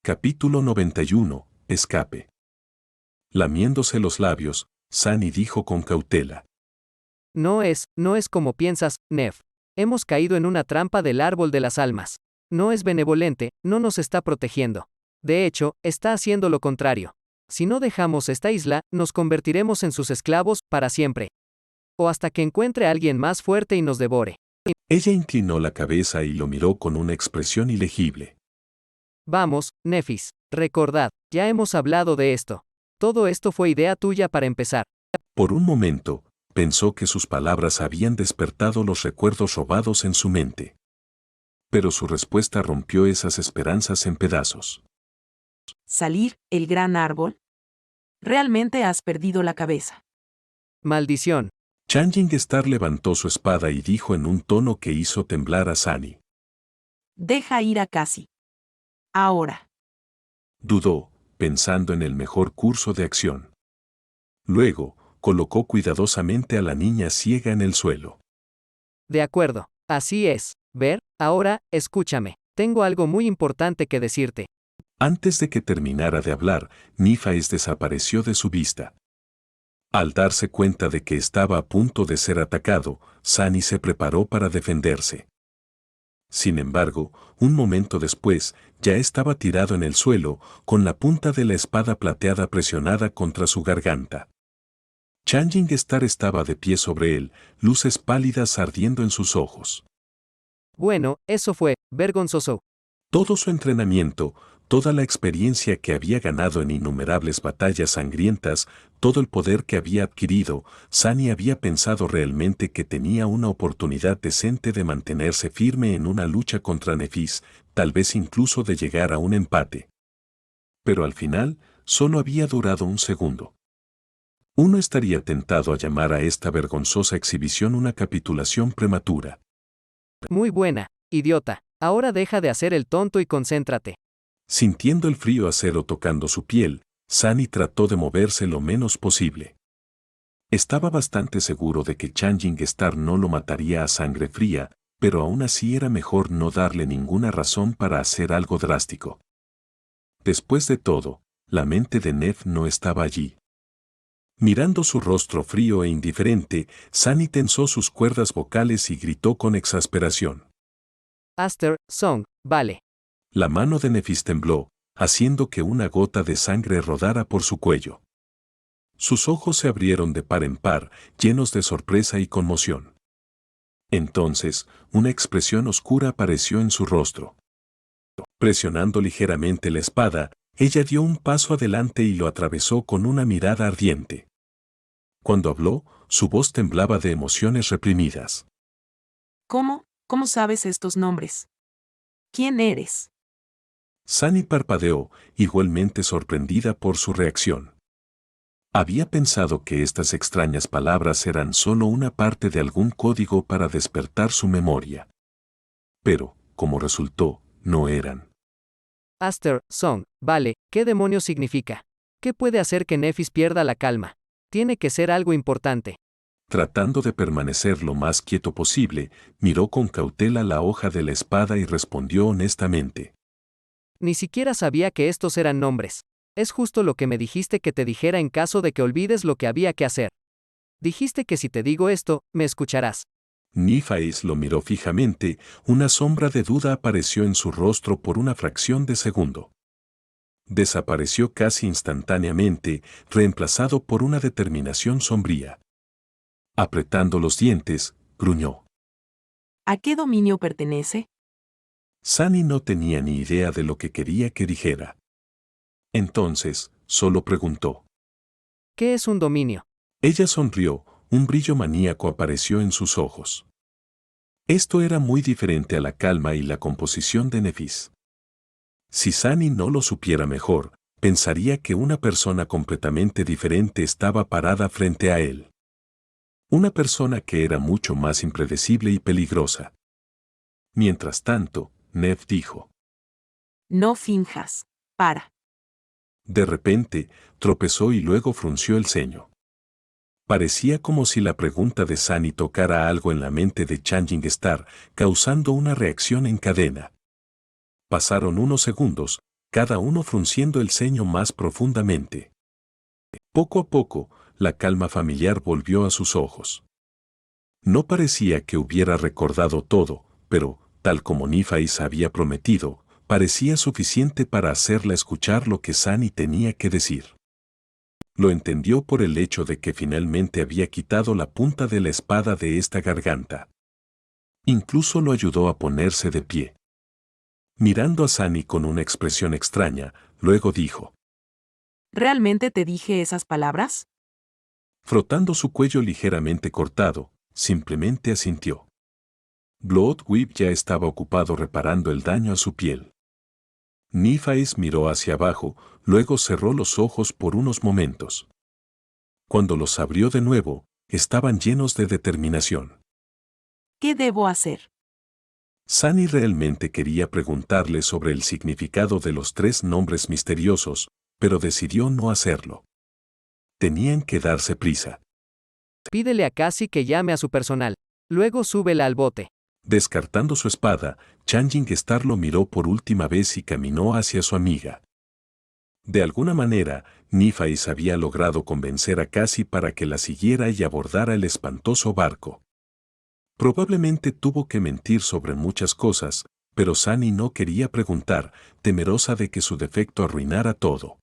Capítulo 91. Escape. Lamiéndose los labios, Sunny dijo con cautela. No es como piensas, Nev. Hemos caído en una trampa del árbol de las almas. No es benevolente, no nos está protegiendo. De hecho, está haciendo lo contrario. Si no dejamos esta isla, nos convertiremos en sus esclavos, para siempre. O hasta que encuentre a alguien más fuerte y nos devore. Ella inclinó la cabeza y lo miró con una expresión ilegible. Vamos, Nefis, recordad, ya hemos hablado de esto. Todo esto fue idea tuya para empezar. Por un momento, pensó que sus palabras habían despertado los recuerdos robados en su mente. Pero su respuesta rompió esas esperanzas en pedazos. ¿Salir, el gran árbol? Realmente has perdido la cabeza. Maldición. Changing Star levantó su espada y dijo en un tono que hizo temblar a Sunny. Deja ir a Cassie. Ahora. Dudó, pensando en el mejor curso de acción. Luego, colocó cuidadosamente a la niña ciega en el suelo. De acuerdo, así es. Ver, ahora, escúchame. Tengo algo muy importante que decirte. Antes de que terminara de hablar, Nefis desapareció de su vista. Al darse cuenta de que estaba a punto de ser atacado, Sunny se preparó para defenderse. Sin embargo, un momento después, ya estaba tirado en el suelo, con la punta de la espada plateada presionada contra su garganta. Changing Star estaba de pie sobre él, luces pálidas ardiendo en sus ojos. Bueno, eso fue vergonzoso. Todo su entrenamiento, toda la experiencia que había ganado en innumerables batallas sangrientas, todo el poder que había adquirido, Sunny había pensado realmente que tenía una oportunidad decente de mantenerse firme en una lucha contra Nefis, tal vez incluso de llegar a un empate. Pero al final, solo había durado un segundo. Uno estaría tentado a llamar a esta vergonzosa exhibición una capitulación prematura. Muy buena, idiota. Ahora deja de hacer el tonto y concéntrate. Sintiendo el frío acero tocando su piel, Sunny trató de moverse lo menos posible. Estaba bastante seguro de que Changing Star no lo mataría a sangre fría, pero aún así era mejor no darle ninguna razón para hacer algo drástico. Después de todo, la mente de Nev no estaba allí. Mirando su rostro frío e indiferente, Sunny tensó sus cuerdas vocales y gritó con exasperación. Aster, Song, vale. La mano de Nefis tembló, haciendo que una gota de sangre rodara por su cuello. Sus ojos se abrieron de par en par, llenos de sorpresa y conmoción. Entonces, una expresión oscura apareció en su rostro. Presionando ligeramente la espada, ella dio un paso adelante y lo atravesó con una mirada ardiente. Cuando habló, su voz temblaba de emociones reprimidas. ¿Cómo sabes estos nombres? ¿Quién eres? Sunny parpadeó, igualmente sorprendida por su reacción. Había pensado que estas extrañas palabras eran solo una parte de algún código para despertar su memoria. Pero, como resultó, no eran. Aster, Song, vale, ¿qué demonios significa? ¿Qué puede hacer que Nefis pierda la calma? Tiene que ser algo importante. Tratando de permanecer lo más quieto posible, miró con cautela la hoja de la espada y respondió honestamente. Ni siquiera sabía que estos eran nombres. Es justo lo que me dijiste que te dijera en caso de que olvides lo que había que hacer. Dijiste que si te digo esto, me escucharás. Nefis lo miró fijamente, una sombra de duda apareció en su rostro por una fracción de segundo. Desapareció casi instantáneamente, reemplazado por una determinación sombría. Apretando los dientes, gruñó. ¿A qué dominio pertenece? Sunny no tenía ni idea de lo que quería que dijera. Entonces, solo preguntó. ¿Qué es un dominio? Ella sonrió, un brillo maníaco apareció en sus ojos. Esto era muy diferente a la calma y la composición de Nefis. Si Sunny no lo supiera mejor, pensaría que una persona completamente diferente estaba parada frente a él. Una persona que era mucho más impredecible y peligrosa. Mientras tanto, Nev dijo. No finjas. Para. De repente, tropezó y luego frunció el ceño. Parecía como si la pregunta de Sunny tocara algo en la mente de Changing Star, causando una reacción en cadena. Pasaron unos segundos, cada uno frunciendo el ceño más profundamente. Poco a poco, la calma familiar volvió a sus ojos. No parecía que hubiera recordado todo, pero, tal como Nífais había prometido, parecía suficiente para hacerla escuchar lo que Sani tenía que decir. Lo entendió por el hecho de que finalmente había quitado la punta de la espada de esta garganta. Incluso lo ayudó a ponerse de pie. Mirando a Sani con una expresión extraña, luego dijo: ¿Realmente te dije esas palabras? Frotando su cuello ligeramente cortado, simplemente asintió. Bloodwhip ya estaba ocupado reparando el daño a su piel. Nífais miró hacia abajo, luego cerró los ojos por unos momentos. Cuando los abrió de nuevo, estaban llenos de determinación. ¿Qué debo hacer? Sani realmente quería preguntarle sobre el significado de los 3 nombres misteriosos, pero decidió no hacerlo. Tenían que darse prisa. Pídele a Cassie que llame a su personal. Luego súbela al bote. Descartando su espada, Changing Star lo miró por última vez y caminó hacia su amiga. De alguna manera, Nífais había logrado convencer a Cassie para que la siguiera y abordara el espantoso barco. Probablemente tuvo que mentir sobre muchas cosas, pero Sani no quería preguntar, temerosa de que su defecto arruinara todo.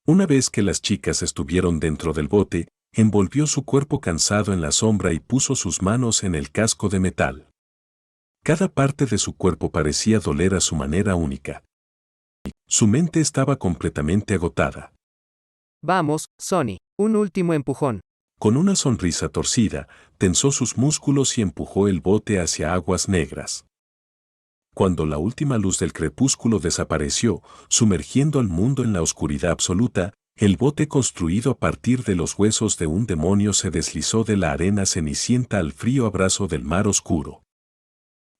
Una vez que las chicas estuvieron dentro del bote, envolvió su cuerpo cansado en la sombra y puso sus manos en el casco de metal. Cada parte de su cuerpo parecía doler a su manera única. Su mente estaba completamente agotada. Vamos, Sonny, un último empujón. Con una sonrisa torcida, tensó sus músculos y empujó el bote hacia aguas negras. Cuando la última luz del crepúsculo desapareció, sumergiendo al mundo en la oscuridad absoluta, el bote construido a partir de los huesos de un demonio se deslizó de la arena cenicienta al frío abrazo del mar oscuro.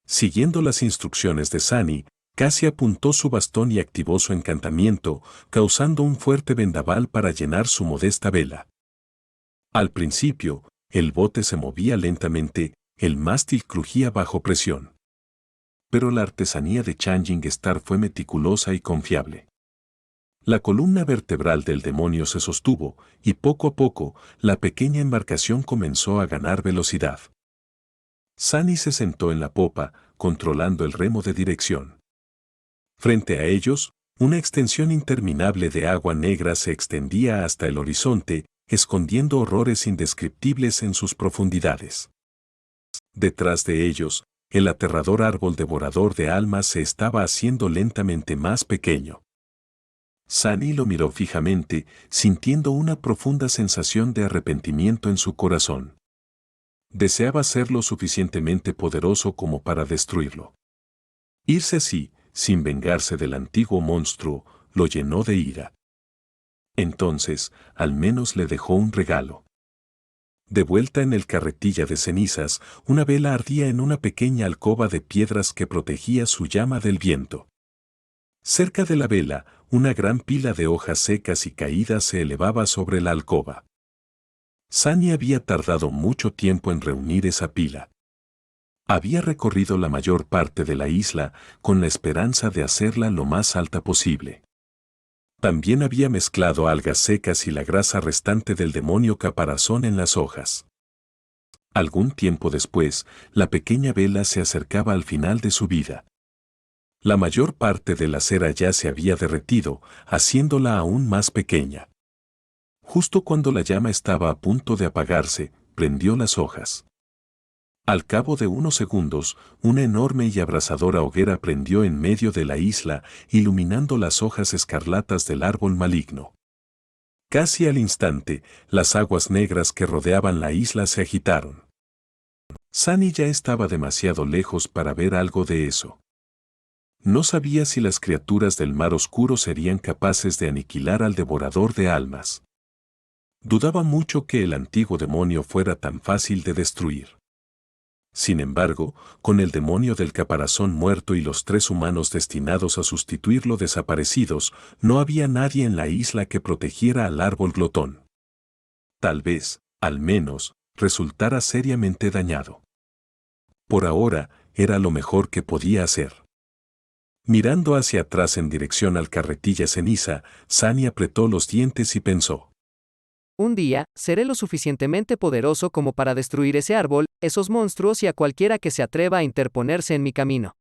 Siguiendo las instrucciones de Sani, Cassie apuntó su bastón y activó su encantamiento, causando un fuerte vendaval para llenar su modesta vela. Al principio, el bote se movía lentamente, el mástil crujía bajo presión. Pero la artesanía de Changing Star fue meticulosa y confiable. La columna vertebral del demonio se sostuvo, y poco a poco, la pequeña embarcación comenzó a ganar velocidad. Sani se sentó en la popa, controlando el remo de dirección. Frente a ellos, una extensión interminable de agua negra se extendía hasta el horizonte, escondiendo horrores indescriptibles en sus profundidades. Detrás de ellos, el aterrador árbol devorador de almas se estaba haciendo lentamente más pequeño. Sani lo miró fijamente, sintiendo una profunda sensación de arrepentimiento en su corazón. Deseaba ser lo suficientemente poderoso como para destruirlo. Irse así, sin vengarse del antiguo monstruo, lo llenó de ira. Entonces, al menos le dejó un regalo. De vuelta en el carretilla de cenizas, una vela ardía en una pequeña alcoba de piedras que protegía su llama del viento. Cerca de la vela, una gran pila de hojas secas y caídas se elevaba sobre la alcoba. Sani había tardado mucho tiempo en reunir esa pila. Había recorrido la mayor parte de la isla con la esperanza de hacerla lo más alta posible. También había mezclado algas secas y la grasa restante del demonio caparazón en las hojas. Algún tiempo después, la pequeña vela se acercaba al final de su vida. La mayor parte de la cera ya se había derretido, haciéndola aún más pequeña. Justo cuando la llama estaba a punto de apagarse, prendió las hojas. Al cabo de unos segundos, una enorme y abrasadora hoguera prendió en medio de la isla, iluminando las hojas escarlatas del árbol maligno. Casi al instante, las aguas negras que rodeaban la isla se agitaron. Sani ya estaba demasiado lejos para ver algo de eso. No sabía si las criaturas del mar oscuro serían capaces de aniquilar al devorador de almas. Dudaba mucho que el antiguo demonio fuera tan fácil de destruir. Sin embargo, con el demonio del caparazón muerto y los 3 humanos destinados a sustituirlo desaparecidos, no había nadie en la isla que protegiera al árbol glotón. Tal vez, al menos, resultara seriamente dañado. Por ahora, era lo mejor que podía hacer. Mirando hacia atrás en dirección al carretilla ceniza, Sunny apretó los dientes y pensó. Un día, seré lo suficientemente poderoso como para destruir ese árbol, esos monstruos y a cualquiera que se atreva a interponerse en mi camino.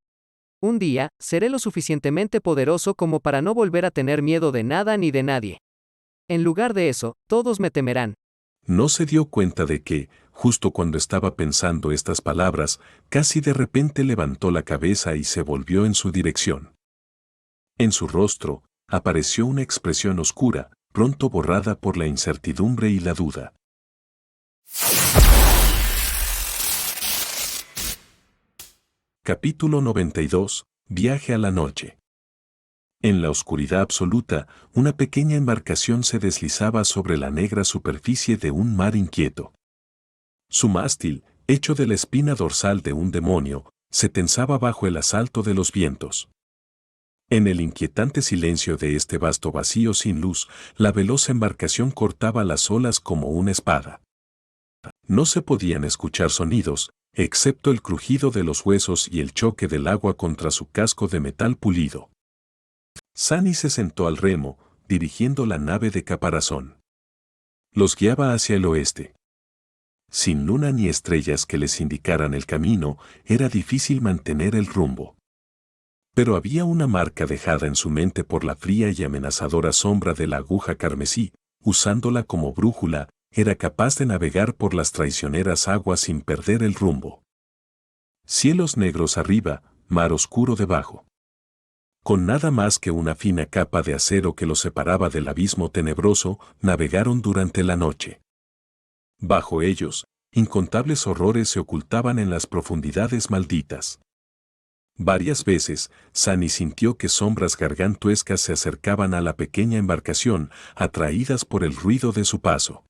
Un día, seré lo suficientemente poderoso como para no volver a tener miedo de nada ni de nadie. En lugar de eso, todos me temerán. No se dio cuenta de que, justo cuando estaba pensando estas palabras, casi de repente levantó la cabeza y se volvió en su dirección. En su rostro, apareció una expresión oscura, pronto borrada por la incertidumbre y la duda. Capítulo 92. Viaje a la noche. En la oscuridad absoluta, una pequeña embarcación se deslizaba sobre la negra superficie de un mar inquieto. Su mástil, hecho de la espina dorsal de un demonio, se tensaba bajo el asalto de los vientos. En el inquietante silencio de este vasto vacío sin luz, la veloz embarcación cortaba las olas como una espada. No se podían escuchar sonidos, excepto el crujido de los huesos y el choque del agua contra su casco de metal pulido. Sunny se sentó al remo, dirigiendo la nave de caparazón. Los guiaba hacia el oeste. Sin luna ni estrellas que les indicaran el camino, era difícil mantener el rumbo. Pero había una marca dejada en su mente por la fría y amenazadora sombra de la aguja carmesí, usándola como brújula, era capaz de navegar por las traicioneras aguas sin perder el rumbo. Cielos negros arriba, mar oscuro debajo. Con nada más que una fina capa de acero que los separaba del abismo tenebroso, navegaron durante la noche. Bajo ellos, incontables horrores se ocultaban en las profundidades malditas. Varias veces, Sunny sintió que sombras gargantuescas se acercaban a la pequeña embarcación, atraídas por el ruido de su paso.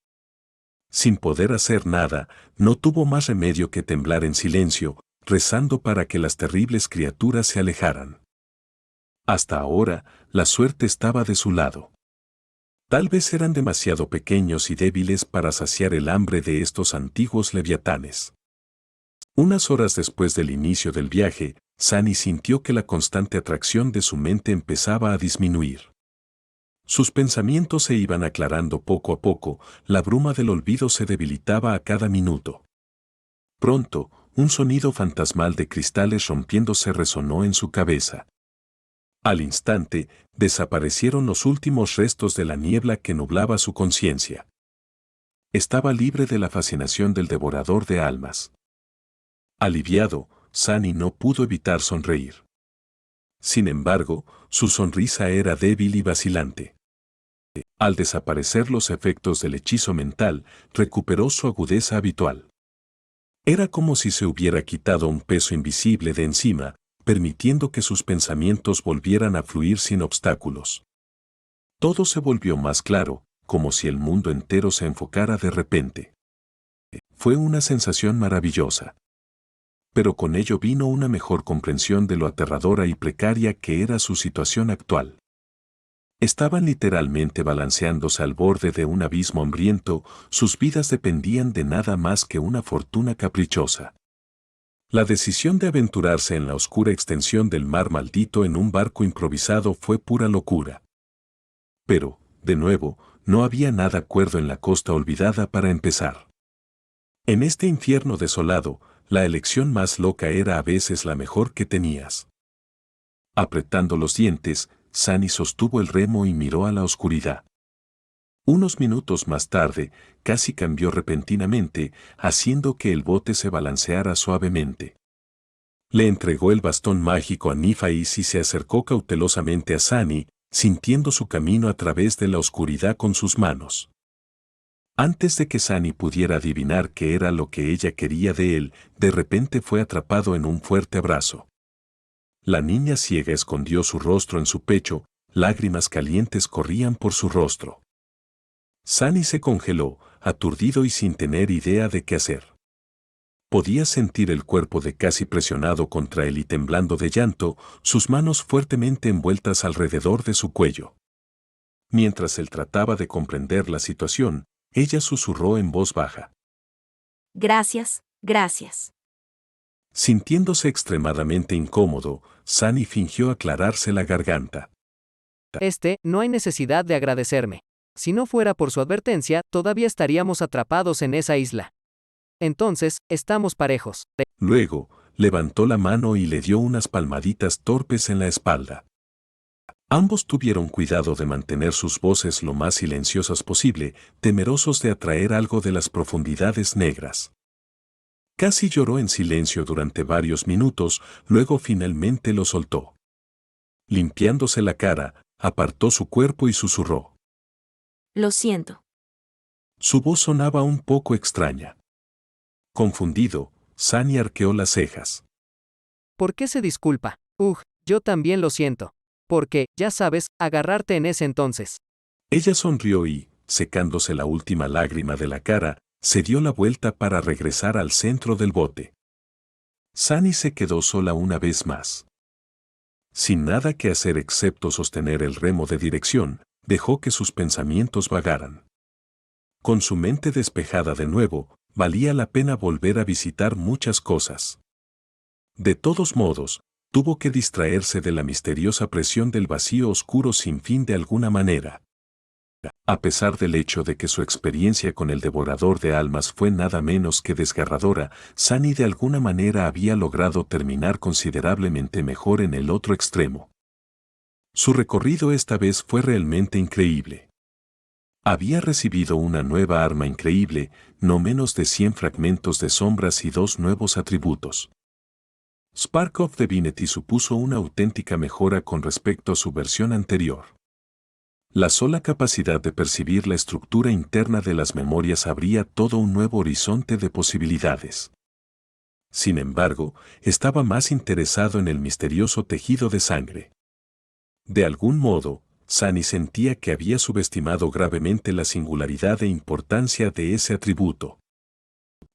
Sin poder hacer nada, no tuvo más remedio que temblar en silencio, rezando para que las terribles criaturas se alejaran. Hasta ahora, la suerte estaba de su lado. Tal vez eran demasiado pequeños y débiles para saciar el hambre de estos antiguos leviatanes. Unas horas después del inicio del viaje, Sunny sintió que la constante atracción de su mente empezaba a disminuir. Sus pensamientos se iban aclarando poco a poco, la bruma del olvido se debilitaba a cada minuto. Pronto, un sonido fantasmal de cristales rompiéndose resonó en su cabeza. Al instante, desaparecieron los últimos restos de la niebla que nublaba su conciencia. Estaba libre de la fascinación del devorador de almas. Aliviado, Sunny no pudo evitar sonreír. Sin embargo, su sonrisa era débil y vacilante. Al desaparecer los efectos del hechizo mental, recuperó su agudeza habitual. Era como si se hubiera quitado un peso invisible de encima, permitiendo que sus pensamientos volvieran a fluir sin obstáculos. Todo se volvió más claro, como si el mundo entero se enfocara de repente. Fue una sensación maravillosa. Pero con ello vino una mejor comprensión de lo aterradora y precaria que era su situación actual. Estaban literalmente balanceándose al borde de un abismo hambriento, sus vidas dependían de nada más que una fortuna caprichosa. La decisión de aventurarse en la oscura extensión del mar maldito en un barco improvisado fue pura locura. Pero, de nuevo, no había nada cuerdo en la costa olvidada para empezar. En este infierno desolado, la elección más loca era a veces la mejor que tenías. Apretando los dientes, Sunny sostuvo el remo y miró a la oscuridad. Unos minutos más tarde, casi cambió repentinamente, haciendo que el bote se balanceara suavemente. Le entregó el bastón mágico a Nifais y se acercó cautelosamente a Sunny, sintiendo su camino a través de la oscuridad con sus manos. Antes de que Sunny pudiera adivinar qué era lo que ella quería de él, de repente fue atrapado en un fuerte abrazo. La niña ciega escondió su rostro en su pecho, lágrimas calientes corrían por su rostro. Sunny se congeló, aturdido y sin tener idea de qué hacer. Podía sentir el cuerpo de Cassie presionado contra él y temblando de llanto, sus manos fuertemente envueltas alrededor de su cuello. Mientras él trataba de comprender la situación, ella susurró en voz baja. Gracias, gracias. Sintiéndose extremadamente incómodo, Sunny fingió aclararse la garganta. No hay necesidad de agradecerme. Si no fuera por su advertencia, todavía estaríamos atrapados en esa isla. Entonces, estamos parejos. Luego, levantó la mano y le dio unas palmaditas torpes en la espalda. Ambos tuvieron cuidado de mantener sus voces lo más silenciosas posible, temerosos de atraer algo de las profundidades negras. Casi lloró en silencio durante varios minutos, luego finalmente lo soltó. Limpiándose la cara, apartó su cuerpo y susurró. Lo siento. Su voz sonaba un poco extraña. Confundido, Sunny arqueó las cejas. ¿Por qué se disculpa? Yo también lo siento. Porque, ya sabes, agarrarte en ese entonces. Ella sonrió y, secándose la última lágrima de la cara, se dio la vuelta para regresar al centro del bote. Sunny se quedó sola una vez más. Sin nada que hacer excepto sostener el remo de dirección, dejó que sus pensamientos vagaran. Con su mente despejada de nuevo, valía la pena volver a visitar muchas cosas. De todos modos, tuvo que distraerse de la misteriosa presión del vacío oscuro sin fin de alguna manera. A pesar del hecho de que su experiencia con el devorador de almas fue nada menos que desgarradora, Sunny de alguna manera había logrado terminar considerablemente mejor en el otro extremo. Su recorrido esta vez fue realmente increíble. Había recibido una nueva arma increíble, no menos de 100 fragmentos de sombras y 2 nuevos atributos. Spark of Divinity supuso una auténtica mejora con respecto a su versión anterior. La sola capacidad de percibir la estructura interna de las memorias abría todo un nuevo horizonte de posibilidades. Sin embargo, estaba más interesado en el misterioso tejido de sangre. De algún modo, Sunny sentía que había subestimado gravemente la singularidad e importancia de ese atributo.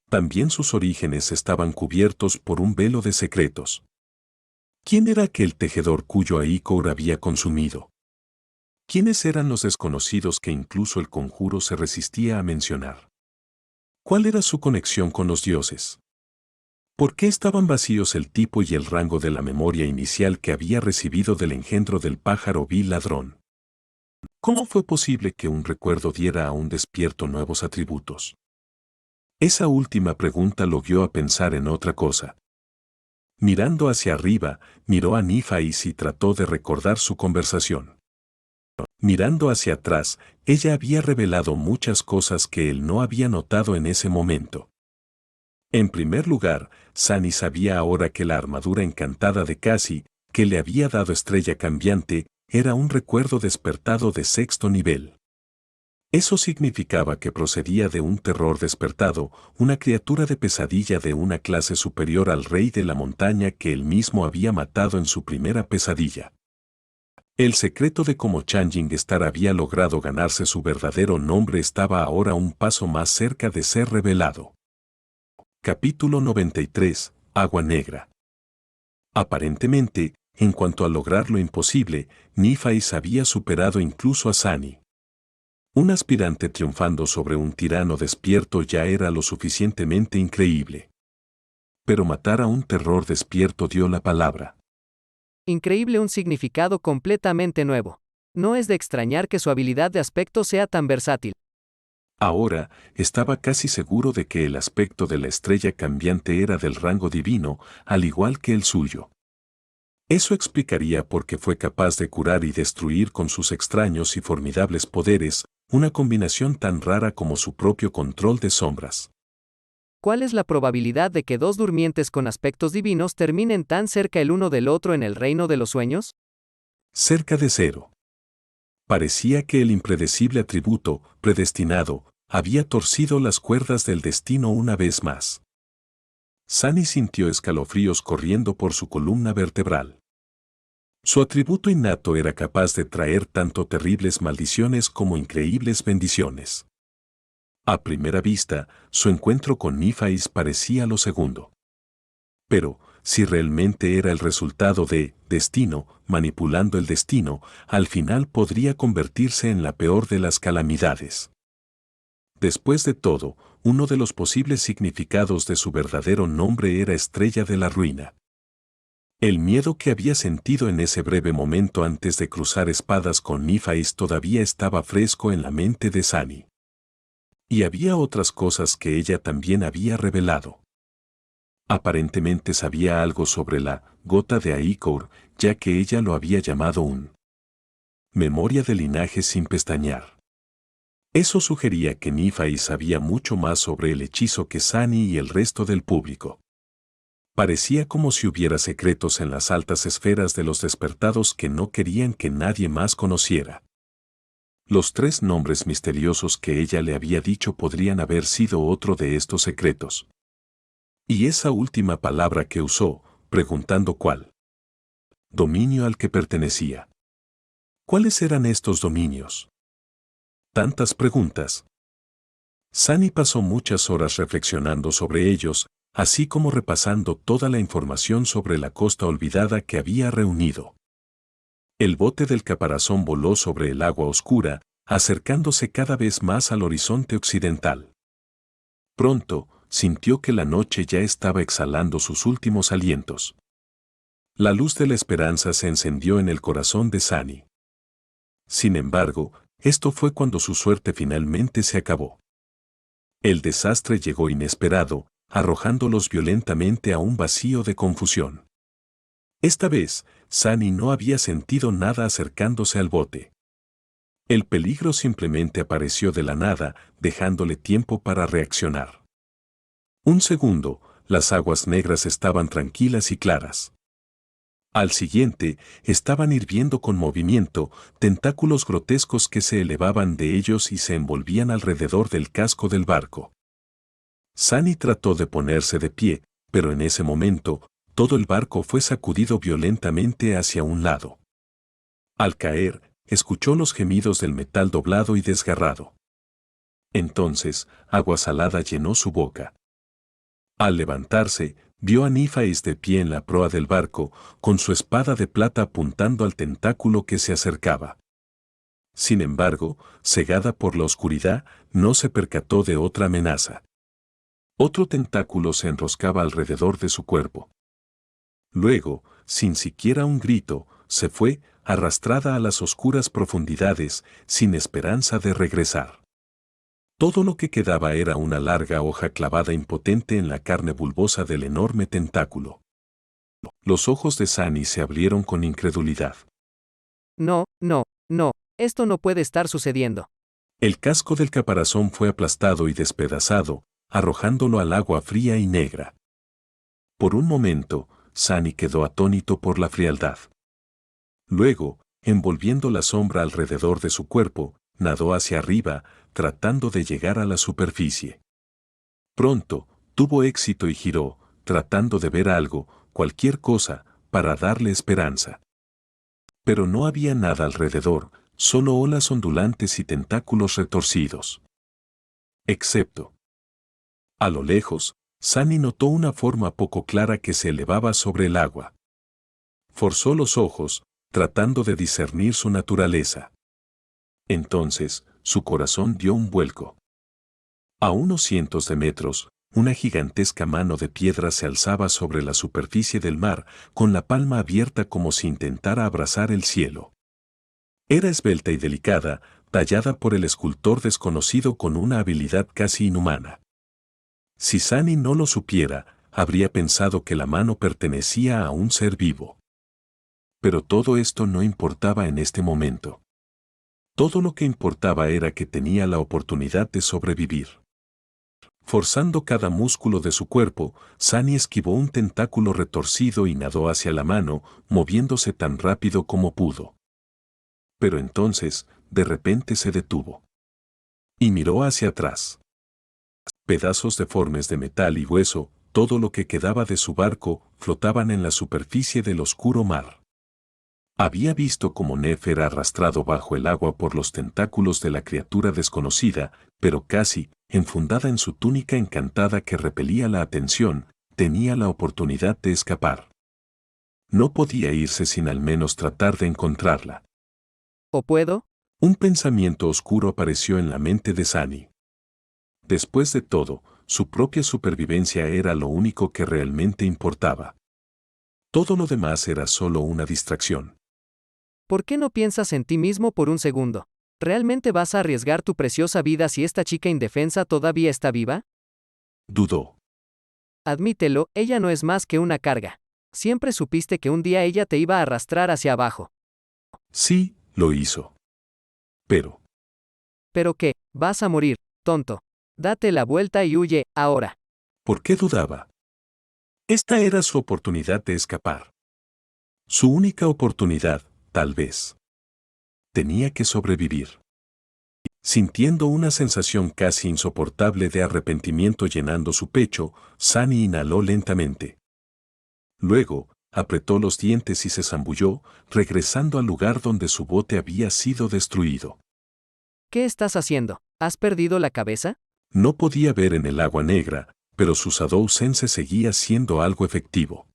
También sus orígenes estaban cubiertos por un velo de secretos. ¿Quién era aquel tejedor cuyo Ichor había consumido? ¿Quiénes eran los desconocidos que incluso el conjuro se resistía a mencionar? ¿Cuál era su conexión con los dioses? ¿Por qué estaban vacíos el tipo y el rango de la memoria inicial que había recibido del engendro del pájaro vil ladrón? ¿Cómo fue posible que un recuerdo diera a un despierto nuevos atributos? Esa última pregunta lo guió a pensar en otra cosa. Mirando hacia arriba, miró a Nífais y trató de recordar su conversación. Mirando hacia atrás, ella había revelado muchas cosas que él no había notado en ese momento. En primer lugar, Sunny sabía ahora que la armadura encantada de Cassie, que le había dado Estrella Cambiante, era un recuerdo despertado de 6º nivel. Eso significaba que procedía de un terror despertado, una criatura de pesadilla de una clase superior al rey de la montaña que él mismo había matado en su primera pesadilla. El secreto de cómo Changing Star había logrado ganarse su verdadero nombre estaba ahora un paso más cerca de ser revelado. Capítulo 93. Agua Negra. Aparentemente, en cuanto a lograr lo imposible, Nífais había superado incluso a Sunny. Un aspirante triunfando sobre un tirano despierto ya era lo suficientemente increíble. Pero matar a un terror despierto dio la palabra. Increíble, un significado completamente nuevo. No es de extrañar que su habilidad de aspecto sea tan versátil. Ahora, estaba casi seguro de que el aspecto de la estrella cambiante era del rango divino, al igual que el suyo. Eso explicaría por qué fue capaz de curar y destruir con sus extraños y formidables poderes, una combinación tan rara como su propio control de sombras. ¿Cuál es la probabilidad de que 2 durmientes con aspectos divinos terminen tan cerca el uno del otro en el reino de los sueños? Cerca de 0. Parecía que el impredecible atributo, predestinado, había torcido las cuerdas del destino una vez más. Sunny sintió escalofríos corriendo por su columna vertebral. Su atributo innato era capaz de traer tanto terribles maldiciones como increíbles bendiciones. A primera vista, su encuentro con Nífais parecía lo segundo. Pero, si realmente era el resultado de destino, manipulando el destino, al final podría convertirse en la peor de las calamidades. Después de todo, uno de los posibles significados de su verdadero nombre era Estrella de la Ruina. El miedo que había sentido en ese breve momento antes de cruzar espadas con Nífais todavía estaba fresco en la mente de Sunny. Y había otras cosas que ella también había revelado. Aparentemente sabía algo sobre la gota de Aikour, ya que ella lo había llamado un memoria de linaje sin pestañear. Eso sugería que Nífais sabía mucho más sobre el hechizo que Sunny y el resto del público. Parecía como si hubiera secretos en las altas esferas de los despertados que no querían que nadie más conociera. Los 3 nombres misteriosos que ella le había dicho podrían haber sido otro de estos secretos. Y esa última palabra que usó, preguntando cuál dominio al que pertenecía. ¿Cuáles eran estos dominios? Tantas preguntas. Sunny pasó muchas horas reflexionando sobre ellos, así como repasando toda la información sobre la costa olvidada que había reunido. El bote del caparazón voló sobre el agua oscura, acercándose cada vez más al horizonte occidental. Pronto, sintió que la noche ya estaba exhalando sus últimos alientos. La luz de la esperanza se encendió en el corazón de Sunny. Sin embargo, esto fue cuando su suerte finalmente se acabó. El desastre llegó inesperado, arrojándolos violentamente a un vacío de confusión. Esta vez, Sunny no había sentido nada acercándose al bote. El peligro simplemente apareció de la nada, dejándole tiempo para reaccionar. Un segundo, las aguas negras estaban tranquilas y claras. Al siguiente, estaban hirviendo con movimiento, tentáculos grotescos que se elevaban de ellos y se envolvían alrededor del casco del barco. Sunny trató de ponerse de pie, pero en ese momento, todo el barco fue sacudido violentamente hacia un lado. Al caer, escuchó los gemidos del metal doblado y desgarrado. Entonces, agua salada llenó su boca. Al levantarse, vio a Nífais de pie en la proa del barco, con su espada de plata apuntando al tentáculo que se acercaba. Sin embargo, cegada por la oscuridad, no se percató de otra amenaza. Otro tentáculo se enroscaba alrededor de su cuerpo. Luego, sin siquiera un grito, se fue, arrastrada a las oscuras profundidades, sin esperanza de regresar. Todo lo que quedaba era una larga hoja clavada impotente en la carne bulbosa del enorme tentáculo. Los ojos de Sunny se abrieron con incredulidad. No, esto no puede estar sucediendo. El casco del caparazón fue aplastado y despedazado, arrojándolo al agua fría y negra. Por un momento, Sunny quedó atónito por la frialdad. Luego, envolviendo la sombra alrededor de su cuerpo, nadó hacia arriba, tratando de llegar a la superficie. Pronto, tuvo éxito y giró, tratando de ver algo, cualquier cosa, para darle esperanza. Pero no había nada alrededor, solo olas ondulantes y tentáculos retorcidos. Excepto. A lo lejos, Sunny notó una forma poco clara que se elevaba sobre el agua. Forzó los ojos, tratando de discernir su naturaleza. Entonces, su corazón dio un vuelco. A unos cientos de metros, una gigantesca mano de piedra se alzaba sobre la superficie del mar, con la palma abierta como si intentara abrazar el cielo. Era esbelta y delicada, tallada por el escultor desconocido con una habilidad casi inhumana. Si Sunny no lo supiera, habría pensado que la mano pertenecía a un ser vivo. Pero todo esto no importaba en este momento. Todo lo que importaba era que tenía la oportunidad de sobrevivir. Forzando cada músculo de su cuerpo, Sunny esquivó un tentáculo retorcido y nadó hacia la mano, moviéndose tan rápido como pudo. Pero entonces, de repente se detuvo. Y miró hacia atrás. Pedazos deformes de metal y hueso, todo lo que quedaba de su barco, flotaban en la superficie del oscuro mar. Había visto cómo Nef era arrastrado bajo el agua por los tentáculos de la criatura desconocida, pero casi, enfundada en su túnica encantada que repelía la atención, tenía la oportunidad de escapar. No podía irse sin al menos tratar de encontrarla. ¿O puedo? Un pensamiento oscuro apareció en la mente de Sunny. Después de todo, su propia supervivencia era lo único que realmente importaba. Todo lo demás era solo una distracción. ¿Por qué no piensas en ti mismo por un segundo? ¿Realmente vas a arriesgar tu preciosa vida si esta chica indefensa todavía está viva? Dudó. Admítelo, ella no es más que una carga. Siempre supiste que un día ella te iba a arrastrar hacia abajo. Sí, lo hizo. Pero, ¿Pero qué? Vas a morir, tonto. Date la vuelta y huye, ahora. ¿por qué dudaba? Esta era su oportunidad de escapar. Su única oportunidad, tal vez. Tenía que sobrevivir. Sintiendo una sensación casi insoportable de arrepentimiento llenando su pecho, Sunny inhaló lentamente. Luego, apretó los dientes y se zambulló, regresando al lugar donde su bote había sido destruido. ¿Qué estás haciendo? ¿Has perdido la cabeza? No podía ver en el agua negra, pero su Sadou Sense seguía siendo algo efectivo.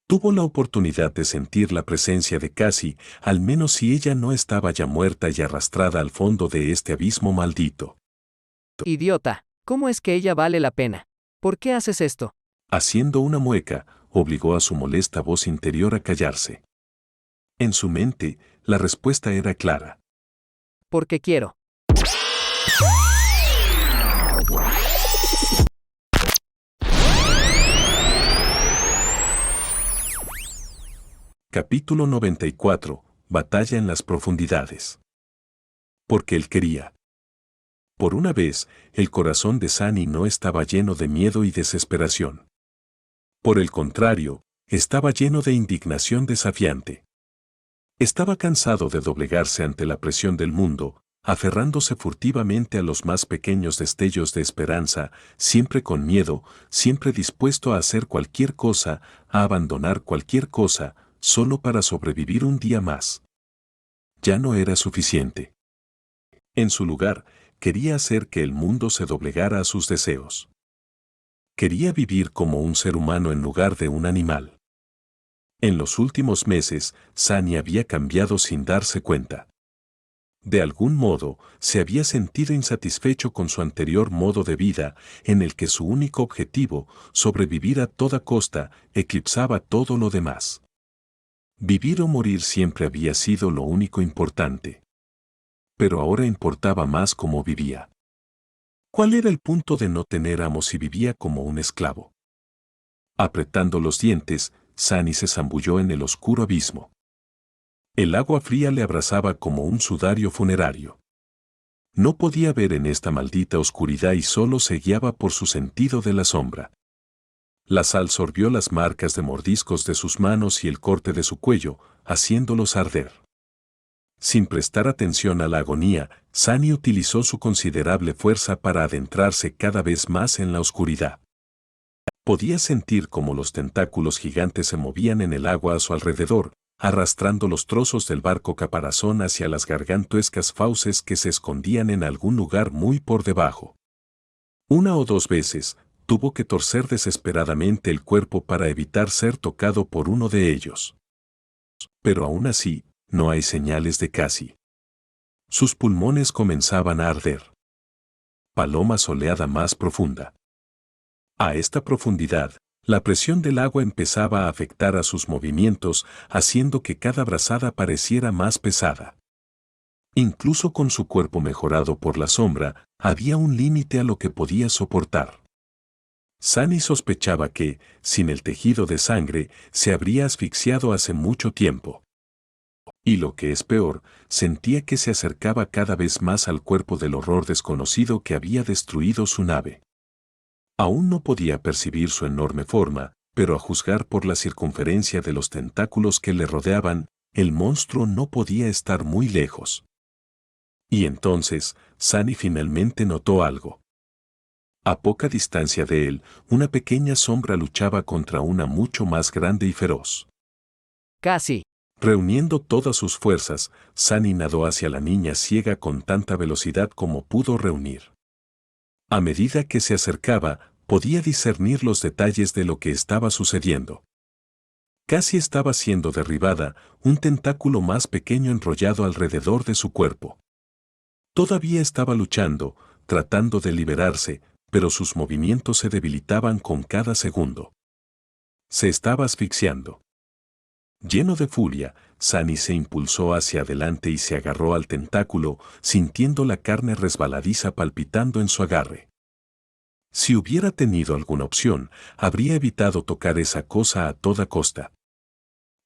Tuvo la oportunidad de sentir la presencia de Cassie, al menos si ella no estaba ya muerta y arrastrada al fondo de este abismo maldito. Idiota, ¿cómo es que ella vale la pena? ¿Por qué haces esto? Haciendo una mueca, obligó a su molesta voz interior a callarse. En su mente, la respuesta era clara. Porque quiero. Capítulo 94. Batalla en las profundidades. Porque él quería. Por una vez, el corazón de Sunny no estaba lleno de miedo y desesperación. Por el contrario, estaba lleno de indignación desafiante. Estaba cansado de doblegarse ante la presión del mundo, aferrándose furtivamente a los más pequeños destellos de esperanza, siempre con miedo, siempre dispuesto a hacer cualquier cosa, a abandonar cualquier cosa, solo para sobrevivir un día más. Ya no era suficiente. En su lugar, quería hacer que el mundo se doblegara a sus deseos. Quería vivir como un ser humano en lugar de un animal. En los últimos meses, Sunny había cambiado sin darse cuenta. De algún modo, se había sentido insatisfecho con su anterior modo de vida, en el que su único objetivo, sobrevivir a toda costa, eclipsaba todo lo demás. Vivir o morir siempre había sido lo único importante. Pero ahora importaba más cómo vivía. ¿Cuál era el punto de no tener amo si vivía como un esclavo? Apretando los dientes, Sunny se zambulló en el oscuro abismo. El agua fría le abrazaba como un sudario funerario. No podía ver en esta maldita oscuridad y solo se guiaba por su sentido de la sombra. La sal sorbió las marcas de mordiscos de sus manos y el corte de su cuello, haciéndolos arder. Sin prestar atención a la agonía, Sunny utilizó su considerable fuerza para adentrarse cada vez más en la oscuridad. Podía sentir cómo los tentáculos gigantes se movían en el agua a su alrededor, arrastrando los trozos del barco caparazón hacia las gargantuescas fauces que se escondían en algún lugar muy por debajo. Una o dos veces, tuvo que torcer desesperadamente el cuerpo para evitar ser tocado por uno de ellos. Pero aún así, no hay señales de Cassie. Sus pulmones comenzaban a arder. Paloma soleada más profunda. A esta profundidad, la presión del agua empezaba a afectar a sus movimientos, haciendo que cada brazada pareciera más pesada. Incluso con su cuerpo mejorado por la sombra, había un límite a lo que podía soportar. Sunny sospechaba que, sin el tejido de sangre, se habría asfixiado hace mucho tiempo. Y lo que es peor, sentía que se acercaba cada vez más al cuerpo del horror desconocido que había destruido su nave. Aún no podía percibir su enorme forma, pero a juzgar por la circunferencia de los tentáculos que le rodeaban, el monstruo no podía estar muy lejos. Y entonces, Sunny finalmente notó algo. A poca distancia de él, una pequeña sombra luchaba contra una mucho más grande y feroz. Casi. Reuniendo todas sus fuerzas, Sunny nadó hacia la niña ciega con tanta velocidad como pudo reunir. A medida que se acercaba, podía discernir los detalles de lo que estaba sucediendo. Casi estaba siendo derribada, un tentáculo más pequeño enrollado alrededor de su cuerpo. Todavía estaba luchando, tratando de liberarse, pero sus movimientos se debilitaban con cada segundo. Se estaba asfixiando. Lleno de furia, Sunny se impulsó hacia adelante y se agarró al tentáculo, sintiendo la carne resbaladiza palpitando en su agarre. Si hubiera tenido alguna opción, habría evitado tocar esa cosa a toda costa.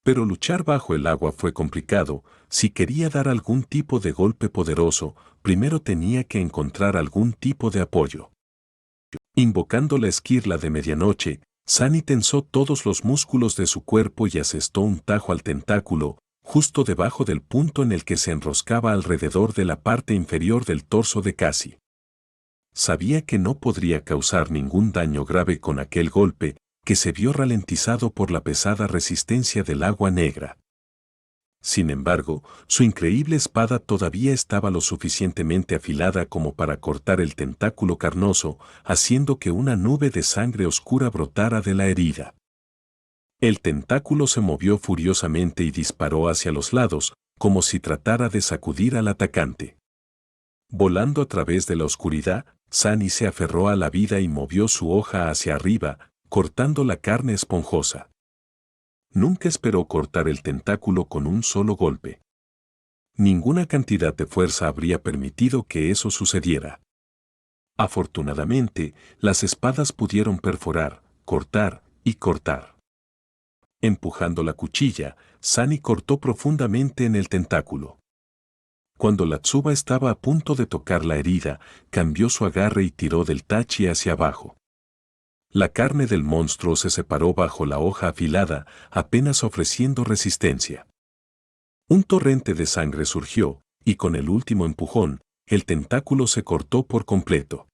Pero luchar bajo el agua fue complicado. Si quería dar algún tipo de golpe poderoso, primero tenía que encontrar algún tipo de apoyo. Invocando la esquirla de medianoche, Sunny tensó todos los músculos de su cuerpo y asestó un tajo al tentáculo, justo debajo del punto en el que se enroscaba alrededor de la parte inferior del torso de Cassie. Sabía que no podría causar ningún daño grave con aquel golpe, que se vio ralentizado por la pesada resistencia del agua negra. Sin embargo, su increíble espada todavía estaba lo suficientemente afilada como para cortar el tentáculo carnoso, haciendo que una nube de sangre oscura brotara de la herida. El tentáculo se movió furiosamente y disparó hacia los lados, como si tratara de sacudir al atacante. Volando a través de la oscuridad, Sunny se aferró a la vida y movió su hoja hacia arriba, cortando la carne esponjosa. Nunca esperó cortar el tentáculo con un solo golpe. Ninguna cantidad de fuerza habría permitido que eso sucediera. Afortunadamente, las espadas pudieron perforar, cortar y cortar. Empujando la cuchilla, Sunny cortó profundamente en el tentáculo. Cuando la Tsuba estaba a punto de tocar la herida, cambió su agarre y tiró del tachi hacia abajo. La carne del monstruo se separó bajo la hoja afilada, apenas ofreciendo resistencia. Un torrente de sangre surgió, y con el último empujón, el tentáculo se cortó por completo.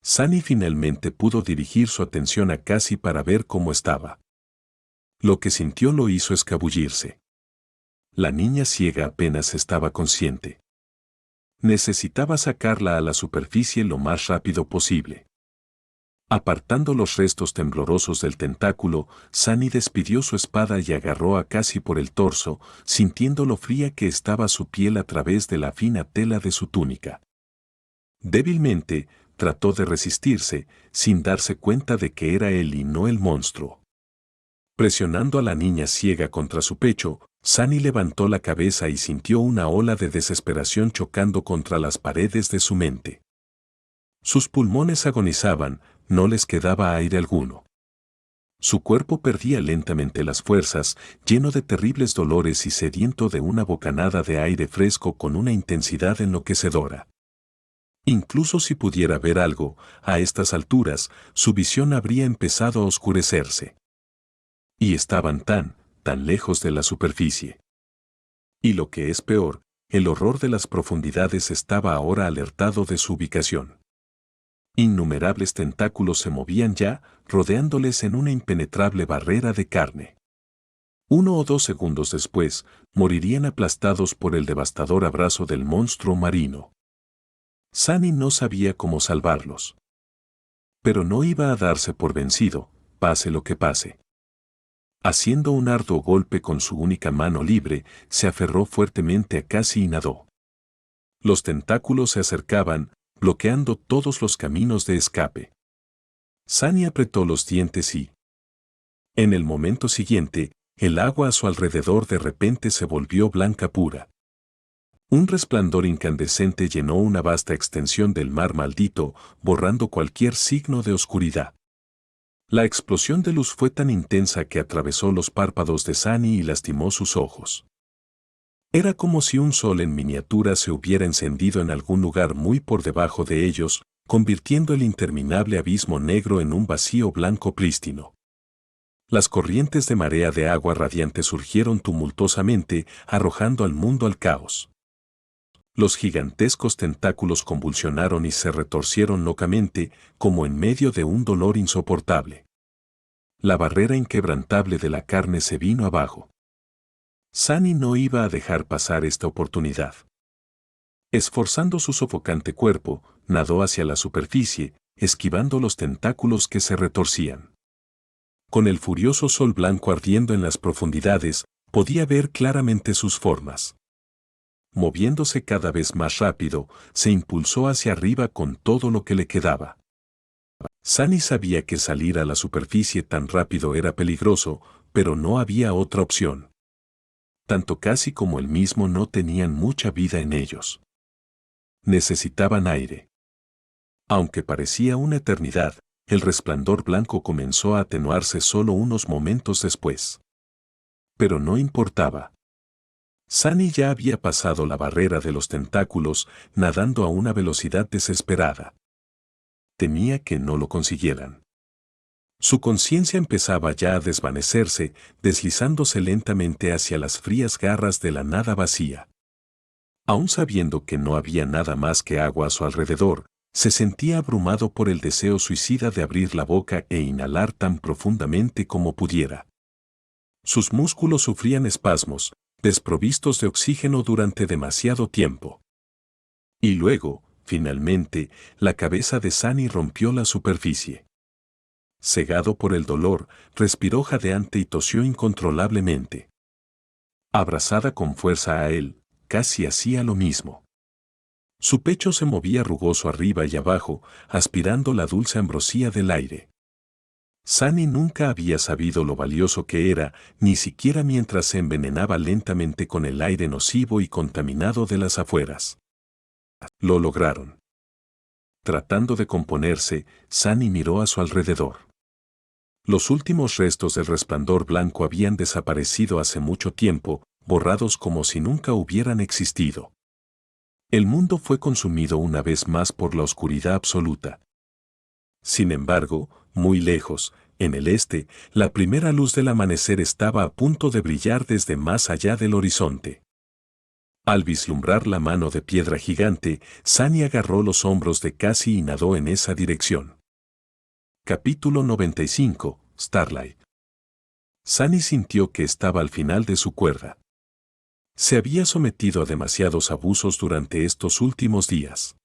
Sunny finalmente pudo dirigir su atención a Cassie para ver cómo estaba. Lo que sintió lo hizo escabullirse. La niña ciega apenas estaba consciente. Necesitaba sacarla a la superficie lo más rápido posible. Apartando los restos temblorosos del tentáculo, Sunny despidió su espada y agarró a Cassie por el torso, sintiendo lo fría que estaba su piel a través de la fina tela de su túnica. Débilmente, trató de resistirse, sin darse cuenta de que era él y no el monstruo. Presionando a la niña ciega contra su pecho, Sunny levantó la cabeza y sintió una ola de desesperación chocando contra las paredes de su mente. Sus pulmones agonizaban, no les quedaba aire alguno. Su cuerpo perdía lentamente las fuerzas, lleno de terribles dolores y sediento de una bocanada de aire fresco con una intensidad enloquecedora. Incluso si pudiera ver algo, a estas alturas, su visión habría empezado a oscurecerse. Y estaban tan lejos de la superficie. Y lo que es peor, el horror de las profundidades estaba ahora alertado de su ubicación. Innumerables tentáculos se movían ya, rodeándoles en una impenetrable barrera de carne. 1 o 2 segundos después, morirían aplastados por el devastador abrazo del monstruo marino. Sunny no sabía cómo salvarlos. Pero no iba a darse por vencido, pase lo que pase. Haciendo un arduo golpe con su única mano libre, se aferró fuertemente a Cassie y nadó. Los tentáculos se acercaban, bloqueando todos los caminos de escape. Sunny apretó los dientes y... En el momento siguiente, el agua a su alrededor de repente se volvió blanca pura. Un resplandor incandescente llenó una vasta extensión del mar maldito, borrando cualquier signo de oscuridad. La explosión de luz fue tan intensa que atravesó los párpados de Sunny y lastimó sus ojos. Era como si un sol en miniatura se hubiera encendido en algún lugar muy por debajo de ellos, convirtiendo el interminable abismo negro en un vacío blanco prístino. Las corrientes de marea de agua radiante surgieron tumultuosamente, arrojando al mundo al caos. Los gigantescos tentáculos convulsionaron y se retorcieron locamente, como en medio de un dolor insoportable. La barrera inquebrantable de la carne se vino abajo. Sunny no iba a dejar pasar esta oportunidad. Esforzando su sofocante cuerpo, nadó hacia la superficie, esquivando los tentáculos que se retorcían. Con el furioso sol blanco ardiendo en las profundidades, podía ver claramente sus formas. Moviéndose cada vez más rápido, se impulsó hacia arriba con todo lo que le quedaba. Sunny sabía que salir a la superficie tan rápido era peligroso, pero no había otra opción. Tanto Cassie como él mismo no tenían mucha vida en ellos. Necesitaban aire. Aunque parecía una eternidad, el resplandor blanco comenzó a atenuarse solo unos momentos después. Pero no importaba. Sunny ya había pasado la barrera de los tentáculos, nadando a una velocidad desesperada. Temía que no lo consiguieran. Su conciencia empezaba ya a desvanecerse, deslizándose lentamente hacia las frías garras de la nada vacía. Aún sabiendo que no había nada más que agua a su alrededor, se sentía abrumado por el deseo suicida de abrir la boca e inhalar tan profundamente como pudiera. Sus músculos sufrían espasmos, desprovistos de oxígeno durante demasiado tiempo. Y luego, finalmente, la cabeza de Sunny rompió la superficie. Cegado por el dolor, respiró jadeante y tosió incontrolablemente. Abrazada con fuerza a él, Cassie hacía lo mismo. Su pecho se movía rugoso arriba y abajo, aspirando la dulce ambrosía del aire. Sunny nunca había sabido lo valioso que era, ni siquiera mientras se envenenaba lentamente con el aire nocivo y contaminado de las afueras. Lo lograron. Tratando de componerse, Sunny miró a su alrededor. Los últimos restos del resplandor blanco habían desaparecido hace mucho tiempo, borrados como si nunca hubieran existido. El mundo fue consumido una vez más por la oscuridad absoluta. Sin embargo, muy lejos, en el este, la primera luz del amanecer estaba a punto de brillar desde más allá del horizonte. Al vislumbrar la mano de piedra gigante, Sunny agarró los hombros de Cassie y nadó en esa dirección. Capítulo 95, Starlight. Sunny sintió que estaba al final de su cuerda. Se había sometido a demasiados abusos durante estos últimos días.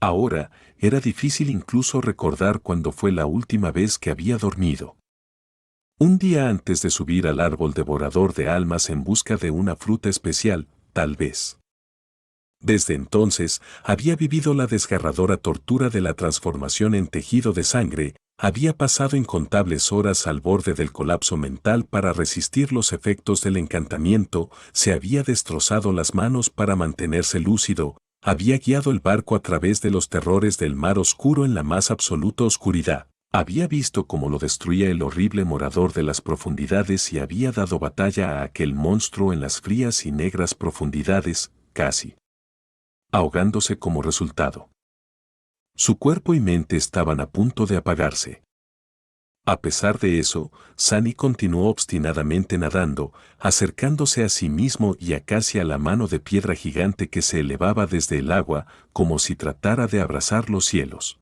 Ahora, era difícil incluso recordar cuándo fue la última vez que había dormido. Un día antes de subir al árbol devorador de almas en busca de una fruta especial, tal vez. Desde entonces, había vivido la desgarradora tortura de la transformación en tejido de sangre, había pasado incontables horas al borde del colapso mental para resistir los efectos del encantamiento, se había destrozado las manos para mantenerse lúcido, había guiado el barco a través de los terrores del mar oscuro en la más absoluta oscuridad, había visto cómo lo destruía el horrible morador de las profundidades y había dado batalla a aquel monstruo en las frías y negras profundidades, Cassie, ahogándose como resultado. Su cuerpo y mente estaban a punto de apagarse. A pesar de eso, Sunny continuó obstinadamente nadando, acercándose a sí mismo y a casi a la mano de piedra gigante que se elevaba desde el agua, como si tratara de abrazar los cielos.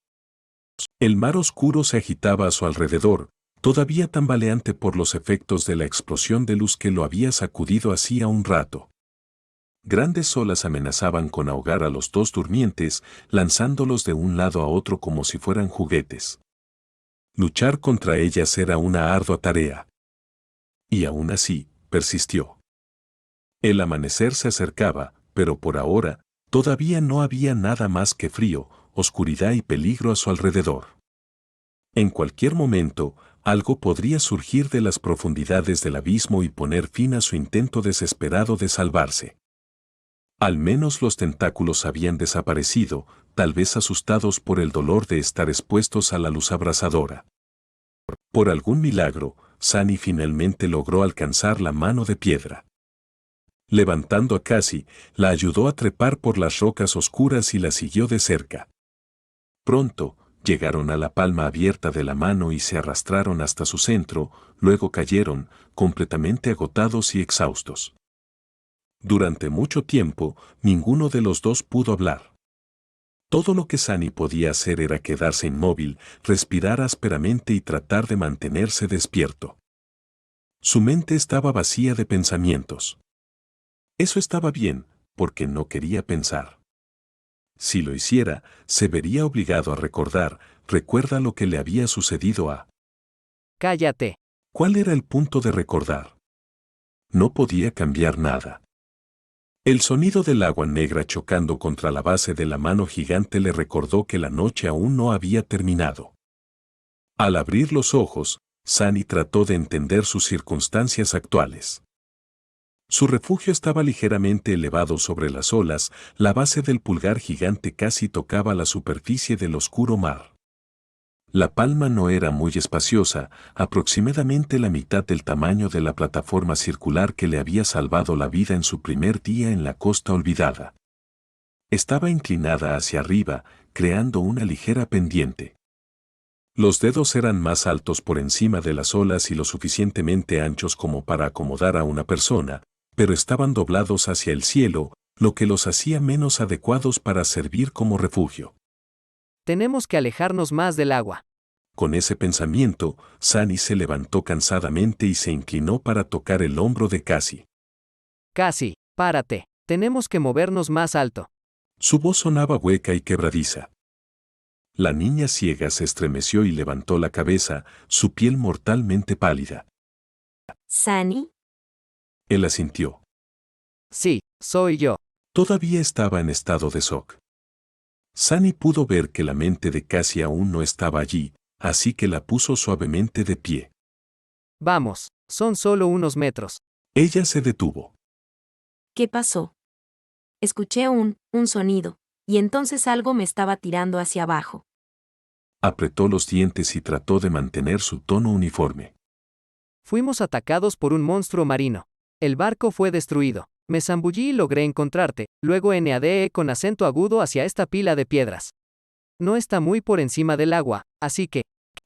El mar oscuro se agitaba a su alrededor, todavía tambaleante por los efectos de la explosión de luz que lo había sacudido hacía un rato. Grandes olas amenazaban con ahogar a los dos durmientes, lanzándolos de un lado a otro como si fueran juguetes. Luchar contra ellas era una ardua tarea. Y aún así, persistió. El amanecer se acercaba, pero por ahora, todavía no había nada más que frío, oscuridad y peligro a su alrededor. En cualquier momento, algo podría surgir de las profundidades del abismo y poner fin a su intento desesperado de salvarse. Al menos los tentáculos habían desaparecido, tal vez asustados por el dolor de estar expuestos a la luz abrasadora. Por algún milagro, Sunny finalmente logró alcanzar la mano de piedra. Levantando a Cassie, la ayudó a trepar por las rocas oscuras y la siguió de cerca. Pronto, llegaron a la palma abierta de la mano y se arrastraron hasta su centro, luego cayeron, completamente agotados y exhaustos. Durante mucho tiempo, ninguno de los dos pudo hablar. Todo lo que Sunny podía hacer era quedarse inmóvil, respirar ásperamente y tratar de mantenerse despierto. Su mente estaba vacía de pensamientos. Eso estaba bien, porque no quería pensar. Si lo hiciera, se vería obligado a recordar, recuerda lo que le había sucedido a... Cállate. ¿Cuál era el punto de recordar? No podía cambiar nada. El sonido del agua negra chocando contra la base de la mano gigante le recordó que la noche aún no había terminado. Al abrir los ojos, Sunny trató de entender sus circunstancias actuales. Su refugio estaba ligeramente elevado sobre las olas, la base del pulgar gigante casi tocaba la superficie del oscuro mar. La palma no era muy espaciosa, aproximadamente la mitad del tamaño de la plataforma circular que le había salvado la vida en su primer día en la costa olvidada. Estaba inclinada hacia arriba, creando una ligera pendiente. Los dedos eran más altos por encima de las olas y lo suficientemente anchos como para acomodar a una persona, pero estaban doblados hacia el cielo, lo que los hacía menos adecuados para servir como refugio. Tenemos que alejarnos más del agua. Con ese pensamiento, Sunny se levantó cansadamente y se inclinó para tocar el hombro de Cassie. Cassie, párate. Tenemos que movernos más alto. Su voz sonaba hueca y quebradiza. La niña ciega se estremeció y levantó la cabeza, su piel mortalmente pálida. ¿Sunny? Él asintió. Sí, soy yo. Todavía estaba en estado de shock. Sunny pudo ver que la mente de Cassie aún no estaba allí, así que la puso suavemente de pie. Vamos, son solo unos metros. Ella se detuvo. ¿Qué pasó? Escuché un sonido, y entonces algo me estaba tirando hacia abajo. Apretó los dientes y trató de mantener su tono uniforme. Fuimos atacados por un monstruo marino. El barco fue destruido. Me zambullí y logré encontrarte, luego NADE con acento agudo hacia esta pila de piedras. No está muy por encima del agua, así que...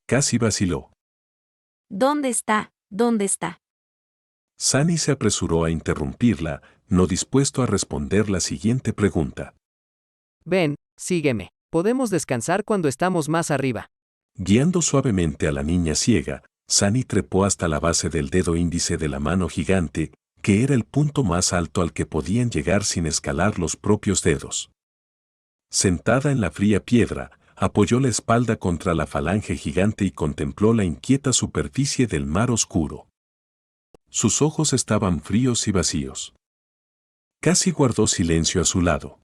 Cassie vaciló. ¿Dónde está? ¿Dónde está? Sunny se apresuró a interrumpirla, no dispuesto a responder la siguiente pregunta. Ven, sígueme. Podemos descansar cuando estamos más arriba. Guiando suavemente a la niña ciega, Sunny trepó hasta la base del dedo índice de la mano gigante, que era el punto más alto al que podían llegar sin escalar los propios dedos. Sentada en la fría piedra, apoyó la espalda contra la falange gigante y contempló la inquieta superficie del mar oscuro. Sus ojos estaban fríos y vacíos. Cassie guardó silencio a su lado.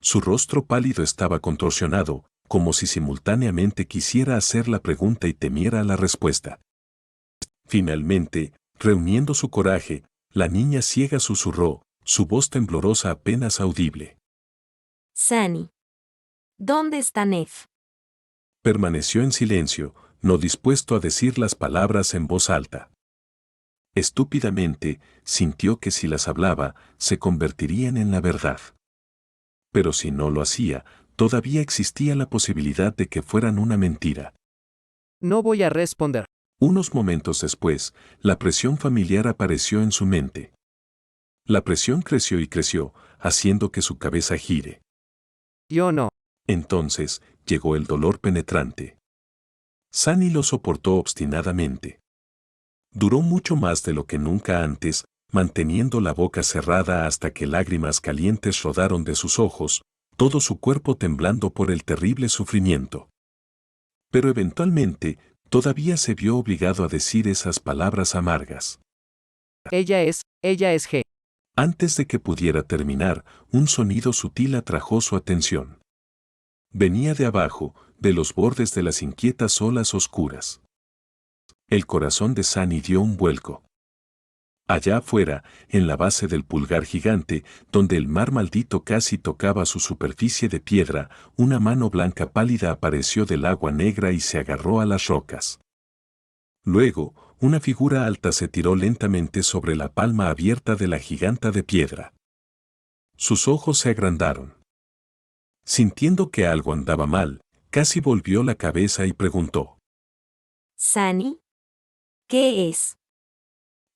Su rostro pálido estaba contorsionado, como si simultáneamente quisiera hacer la pregunta y temiera la respuesta. Finalmente, reuniendo su coraje, la niña ciega susurró, su voz temblorosa apenas audible. Sunny. ¿Dónde está Nef? Permaneció en silencio, no dispuesto a decir las palabras en voz alta. Estúpidamente, sintió que si las hablaba, se convertirían en la verdad. Pero si no lo hacía, todavía existía la posibilidad de que fueran una mentira. No voy a responder. Unos momentos después, la presión familiar apareció en su mente. La presión creció y creció, haciendo que su cabeza gire. Yo no. Entonces, llegó el dolor penetrante. Sunny lo soportó obstinadamente. Duró mucho más de lo que nunca antes, manteniendo la boca cerrada hasta que lágrimas calientes rodaron de sus ojos, todo su cuerpo temblando por el terrible sufrimiento. Pero eventualmente, todavía se vio obligado a decir esas palabras amargas. Ella es G. Antes de que pudiera terminar, un sonido sutil atrajo su atención. Venía de abajo, de los bordes de las inquietas olas oscuras. El corazón de Sunny dio un vuelco. Allá afuera, en la base del pulgar gigante, donde el mar maldito casi tocaba su superficie de piedra, una mano blanca pálida apareció del agua negra y se agarró a las rocas. Luego, una figura alta se tiró lentamente sobre la palma abierta de la giganta de piedra. Sus ojos se agrandaron. Sintiendo que algo andaba mal, Cassie volvió la cabeza y preguntó. ¿Sunny? ¿Qué es?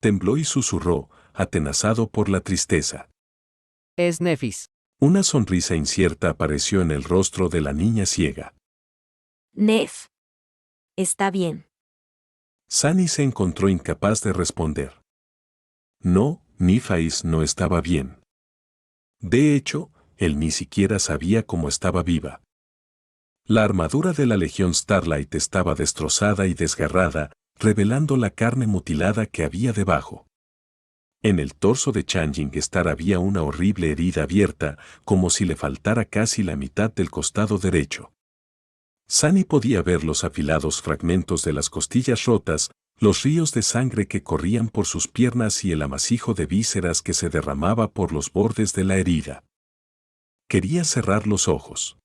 Tembló y susurró, atenazado por la tristeza. Es Nefis. Una sonrisa incierta apareció en el rostro de la niña ciega. Nef. Está bien. Sunny se encontró incapaz de responder. No, Nefis no estaba bien. De hecho, él ni siquiera sabía cómo estaba viva. La armadura de la Legión Starlight estaba destrozada y desgarrada, revelando la carne mutilada que había debajo. En el torso de Changing Star había una horrible herida abierta, como si le faltara casi la mitad del costado derecho. Sunny podía ver los afilados fragmentos de las costillas rotas, los ríos de sangre que corrían por sus piernas y el amasijo de vísceras que se derramaba por los bordes de la herida. Quería cerrar los ojos.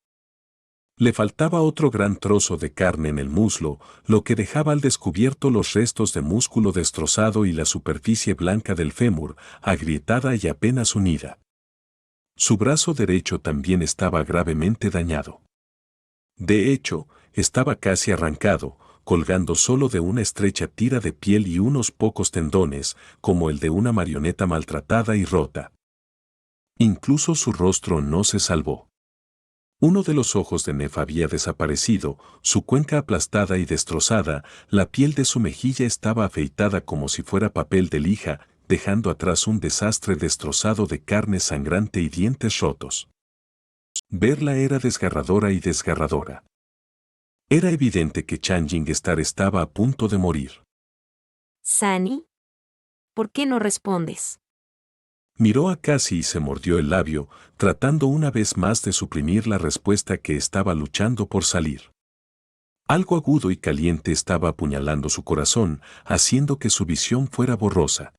Le faltaba otro gran trozo de carne en el muslo, lo que dejaba al descubierto los restos de músculo destrozado y la superficie blanca del fémur, agrietada y apenas unida. Su brazo derecho también estaba gravemente dañado. De hecho, estaba casi arrancado, colgando solo de una estrecha tira de piel y unos pocos tendones, como el de una marioneta maltratada y rota. Incluso su rostro no se salvó. Uno de los ojos de Nef había desaparecido, su cuenca aplastada y destrozada, la piel de su mejilla estaba afeitada como si fuera papel de lija, dejando atrás un desastre destrozado de carne sangrante y dientes rotos. Verla era desgarradora y desgarradora. Era evidente que Changing Star estaba a punto de morir. Sunny, ¿por qué no respondes? Miró a Cassie y se mordió el labio, tratando una vez más de suprimir la respuesta que estaba luchando por salir. Algo agudo y caliente estaba apuñalando su corazón, haciendo que su visión fuera borrosa.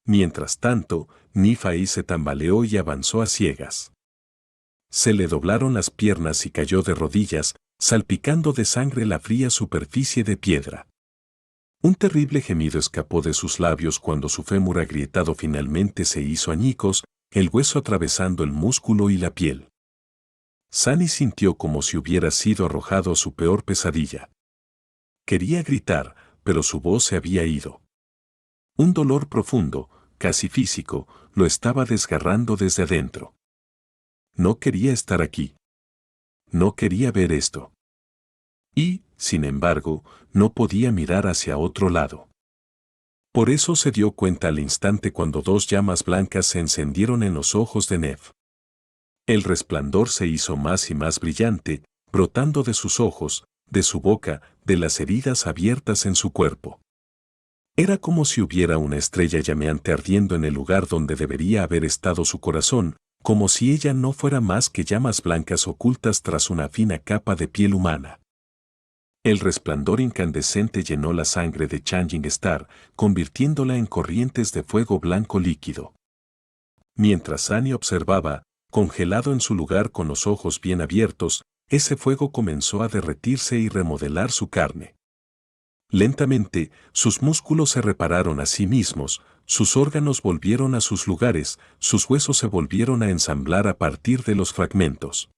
Mientras tanto, Nifai se tambaleó y avanzó a ciegas. Se le doblaron las piernas y cayó de rodillas, salpicando de sangre la fría superficie de piedra. Un terrible gemido escapó de sus labios cuando su fémur agrietado finalmente se hizo añicos, el hueso atravesando el músculo y la piel. Sunny sintió como si hubiera sido arrojado a su peor pesadilla. Quería gritar, pero su voz se había ido. Un dolor profundo, casi físico, lo estaba desgarrando desde adentro. No quería estar aquí. No quería ver esto. Y, sin embargo, no podía mirar hacia otro lado. Por eso se dio cuenta al instante cuando dos llamas blancas se encendieron en los ojos de Nef. El resplandor se hizo más y más brillante, brotando de sus ojos, de su boca, de las heridas abiertas en su cuerpo. Era como si hubiera una estrella llameante ardiendo en el lugar donde debería haber estado su corazón, como si ella no fuera más que llamas blancas ocultas tras una fina capa de piel humana. El resplandor incandescente llenó la sangre de Changing Star, convirtiéndola en corrientes de fuego blanco líquido. Mientras Sunny observaba, congelado en su lugar con los ojos bien abiertos, ese fuego comenzó a derretirse y remodelar su carne. Lentamente, sus músculos se repararon a sí mismos, sus órganos volvieron a sus lugares, sus huesos se volvieron a ensamblar a partir de los fragmentos.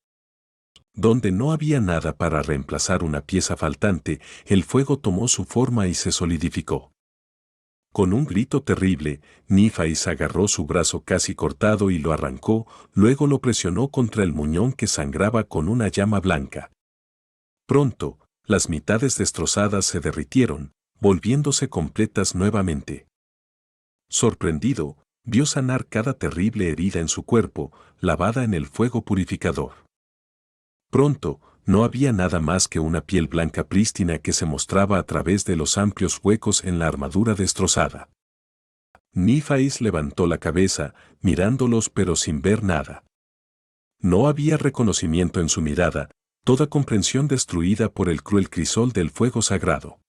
Donde no había nada para reemplazar una pieza faltante, el fuego tomó su forma y se solidificó. Con un grito terrible, Nifais agarró su brazo casi cortado y lo arrancó, luego lo presionó contra el muñón que sangraba con una llama blanca. Pronto, las mitades destrozadas se derritieron, volviéndose completas nuevamente. Sorprendido, vio sanar cada terrible herida en su cuerpo, lavada en el fuego purificador. Pronto, no había nada más que una piel blanca prístina que se mostraba a través de los amplios huecos en la armadura destrozada. Nifais levantó la cabeza, mirándolos pero sin ver nada. No había reconocimiento en su mirada, toda comprensión destruida por el cruel crisol del fuego sagrado.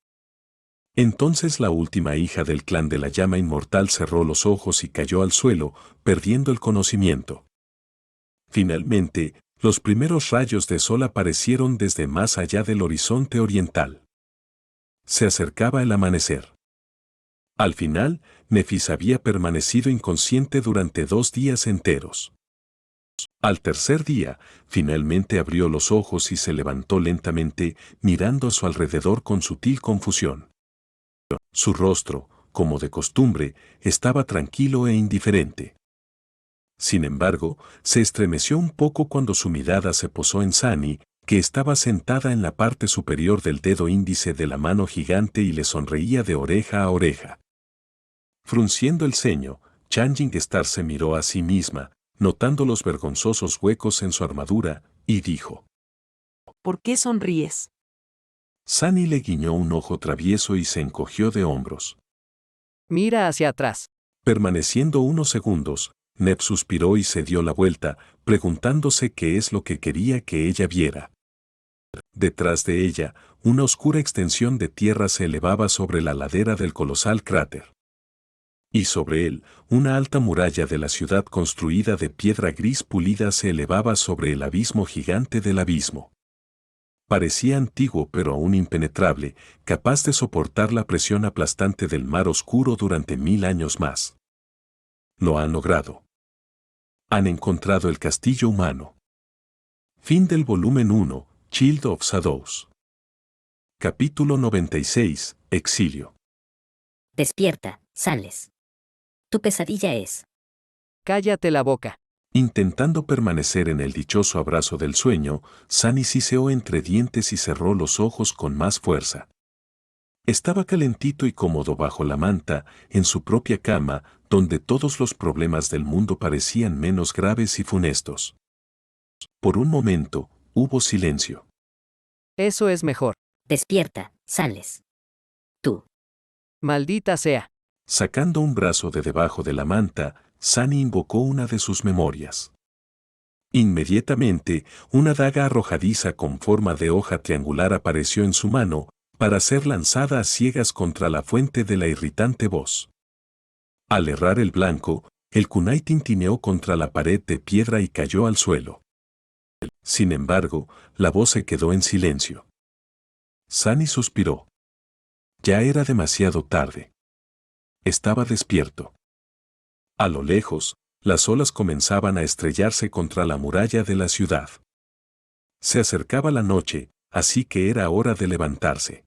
Entonces la última hija del clan de la llama inmortal cerró los ojos y cayó al suelo, perdiendo el conocimiento. Finalmente, los primeros rayos de sol aparecieron desde más allá del horizonte oriental. Se acercaba el amanecer. Al final, Nefis había permanecido inconsciente durante 2 días enteros. Al tercer día, finalmente abrió los ojos y se levantó lentamente, mirando a su alrededor con sutil confusión. Su rostro, como de costumbre, estaba tranquilo e indiferente. Sin embargo, se estremeció un poco cuando su mirada se posó en Sunny, que estaba sentada en la parte superior del dedo índice de la mano gigante y le sonreía de oreja a oreja. Frunciendo el ceño, Changing Star se miró a sí misma, notando los vergonzosos huecos en su armadura, y dijo: ¿Por qué sonríes? Sunny le guiñó un ojo travieso y se encogió de hombros. Mira hacia atrás. Permaneciendo unos segundos, Neb suspiró y se dio la vuelta, preguntándose qué es lo que quería que ella viera. Detrás de ella, una oscura extensión de tierra se elevaba sobre la ladera del colosal cráter. Y sobre él, una alta muralla de la ciudad construida de piedra gris pulida se elevaba sobre el abismo gigante del abismo. Parecía antiguo pero aún impenetrable, capaz de soportar la presión aplastante del mar oscuro durante 1000 años más. Lo han logrado. Han encontrado el castillo humano. Fin del volumen 1, Child of Shadows. Capítulo 96, Exilio. Despierta, Sales. Tu pesadilla es. Cállate la boca. Intentando permanecer en el dichoso abrazo del sueño, Sunny siseó entre dientes y cerró los ojos con más fuerza. Estaba calentito y cómodo bajo la manta, en su propia cama, donde todos los problemas del mundo parecían menos graves y funestos. Por un momento, hubo silencio. Eso es mejor. Despierta, Sales. Tú. Maldita sea. Sacando un brazo de debajo de la manta, Sunny invocó una de sus memorias. Inmediatamente, una daga arrojadiza con forma de hoja triangular apareció en su mano, para ser lanzada a ciegas contra la fuente de la irritante voz. Al errar el blanco, el kunai tintineó contra la pared de piedra y cayó al suelo. Sin embargo, la voz se quedó en silencio. Sunny suspiró. Ya era demasiado tarde. Estaba despierto. A lo lejos, las olas comenzaban a estrellarse contra la muralla de la ciudad. Se acercaba la noche, así que era hora de levantarse.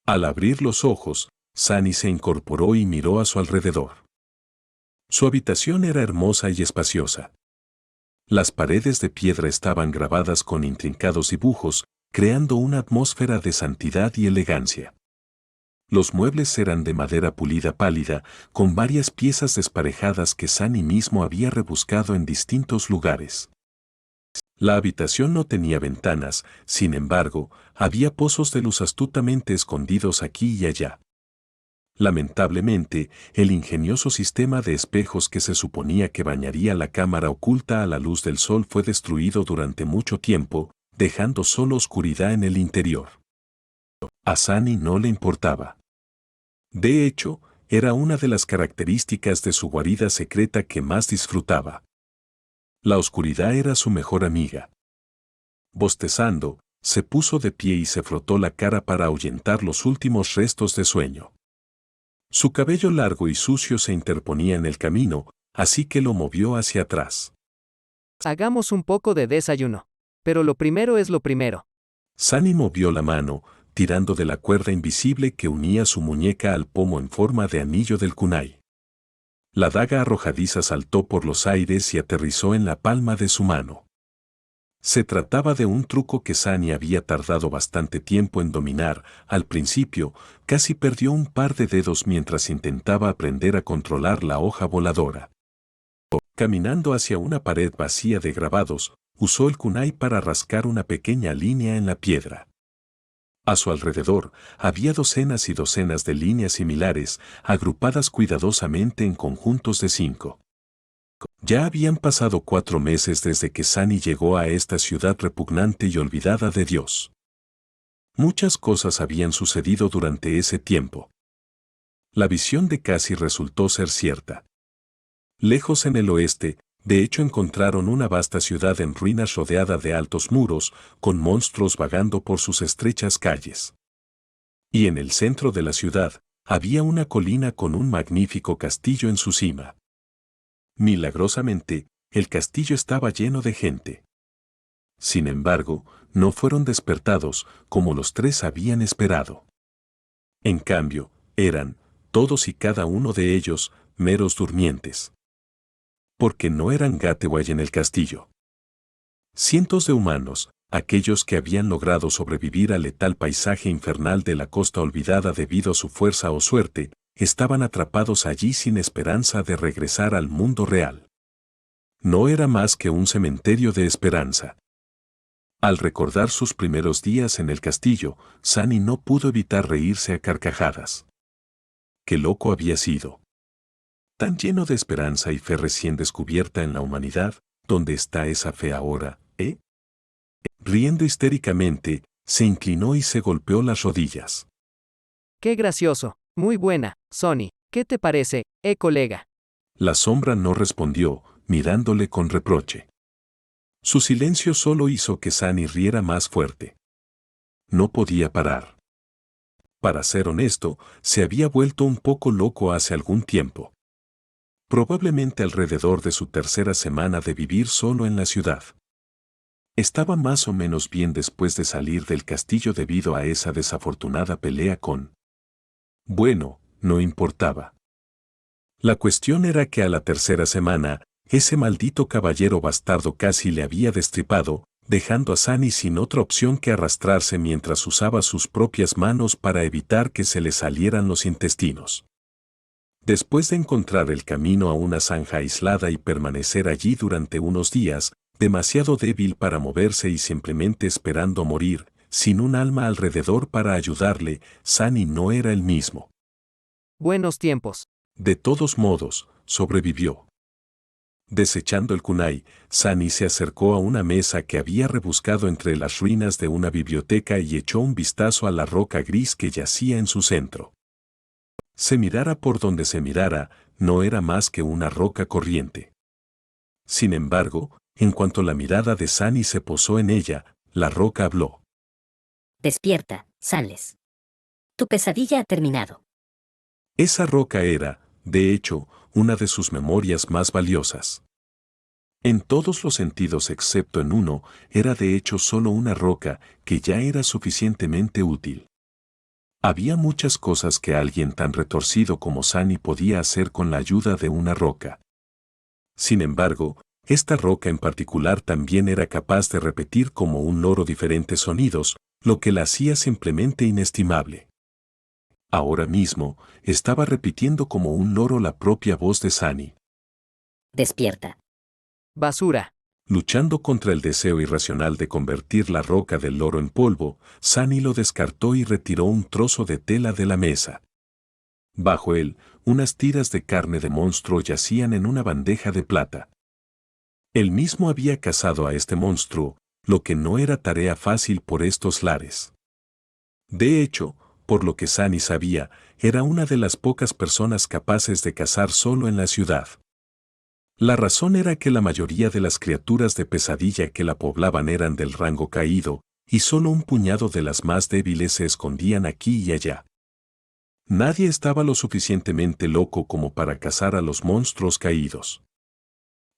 Al abrir los ojos, Sunny se incorporó y miró a su alrededor. Su habitación era hermosa y espaciosa. Las paredes de piedra estaban grabadas con intrincados dibujos, creando una atmósfera de santidad y elegancia. Los muebles eran de madera pulida pálida, con varias piezas desparejadas que Sunny mismo había rebuscado en distintos lugares. La habitación no tenía ventanas, sin embargo, había pozos de luz astutamente escondidos aquí y allá. Lamentablemente, el ingenioso sistema de espejos que se suponía que bañaría la cámara oculta a la luz del sol fue destruido durante mucho tiempo, dejando solo oscuridad en el interior. A Sunny no le importaba. De hecho, era una de las características de su guarida secreta que más disfrutaba. La oscuridad era su mejor amiga. Bostezando, se puso de pie y se frotó la cara para ahuyentar los últimos restos de sueño. Su cabello largo y sucio se interponía en el camino, así que lo movió hacia atrás. Hagamos un poco de desayuno. Pero lo primero es lo primero. Sunny movió la mano, tirando de la cuerda invisible que unía su muñeca al pomo en forma de anillo del kunai. La daga arrojadiza saltó por los aires y aterrizó en la palma de su mano. Se trataba de un truco que Sunny había tardado bastante tiempo en dominar. Al principio, casi perdió un par de dedos mientras intentaba aprender a controlar la hoja voladora. Caminando hacia una pared vacía de grabados, usó el kunai para rascar una pequeña línea en la piedra. A su alrededor había docenas y docenas de líneas similares, agrupadas cuidadosamente en conjuntos de 5. Ya habían pasado 4 meses desde que Sunny llegó a esta ciudad repugnante y olvidada de Dios. Muchas cosas habían sucedido durante ese tiempo. La visión de Cassie resultó ser cierta. Lejos en el oeste, de hecho encontraron una vasta ciudad en ruinas rodeada de altos muros, con monstruos vagando por sus estrechas calles. Y en el centro de la ciudad, había una colina con un magnífico castillo en su cima. Milagrosamente, el castillo estaba lleno de gente. Sin embargo, no fueron despertados como los 3 habían esperado. En cambio, eran, todos y cada uno de ellos, meros durmientes. Porque no eran Gateway en el castillo. Cientos de humanos, aquellos que habían logrado sobrevivir al letal paisaje infernal de la costa olvidada debido a su fuerza o suerte, estaban atrapados allí sin esperanza de regresar al mundo real. No era más que un cementerio de esperanza. Al recordar sus primeros días en el castillo, Sunny no pudo evitar reírse a carcajadas. ¡Qué loco había sido! tan lleno de esperanza y fe recién descubierta en la humanidad, ¿dónde está esa fe ahora, eh? Riendo histéricamente, se inclinó y se golpeó las rodillas. ¡Qué gracioso! Muy buena, Sonny. ¿Qué te parece, colega? La sombra no respondió, mirándole con reproche. Su silencio solo hizo que Sunny riera más fuerte. No podía parar. Para ser honesto, se había vuelto un poco loco hace algún tiempo. Probablemente alrededor de su tercera semana de vivir solo en la ciudad. Estaba más o menos bien después de salir del castillo debido a esa desafortunada pelea con... Bueno, no importaba. La cuestión era que a la tercera semana, ese maldito caballero bastardo casi le había destripado, dejando a Sunny sin otra opción que arrastrarse mientras usaba sus propias manos para evitar que se le salieran los intestinos. Después de encontrar el camino a una zanja aislada y permanecer allí durante unos días, demasiado débil para moverse y simplemente esperando morir, sin un alma alrededor para ayudarle, Sunny no era el mismo. Buenos tiempos. De todos modos, sobrevivió. Desechando el kunai, Sunny se acercó a una mesa que había rebuscado entre las ruinas de una biblioteca y echó un vistazo a la roca gris que yacía en su centro. Se mirara por donde se mirara, no era más que una roca corriente. Sin embargo, en cuanto la mirada de Sunny se posó en ella, la roca habló. Despierta, Sales. Tu pesadilla ha terminado. Esa roca era, de hecho, una de sus memorias más valiosas. En todos los sentidos excepto en uno, era de hecho solo una roca que ya era suficientemente útil. Había muchas cosas que alguien tan retorcido como Sunny podía hacer con la ayuda de una roca. Sin embargo, esta roca en particular también era capaz de repetir como un loro diferentes sonidos, lo que la hacía simplemente inestimable. Ahora mismo, estaba repitiendo como un loro la propia voz de Sunny. Despierta. Basura. Luchando contra el deseo irracional de convertir la roca del loro en polvo, Sunny lo descartó y retiró un trozo de tela de la mesa. Bajo él, unas tiras de carne de monstruo yacían en una bandeja de plata. Él mismo había cazado a este monstruo, lo que no era tarea fácil por estos lares. De hecho, por lo que Sunny sabía, era una de las pocas personas capaces de cazar solo en la ciudad. La razón era que la mayoría de las criaturas de pesadilla que la poblaban eran del rango caído, y solo un puñado de las más débiles se escondían aquí y allá. Nadie estaba lo suficientemente loco como para cazar a los monstruos caídos.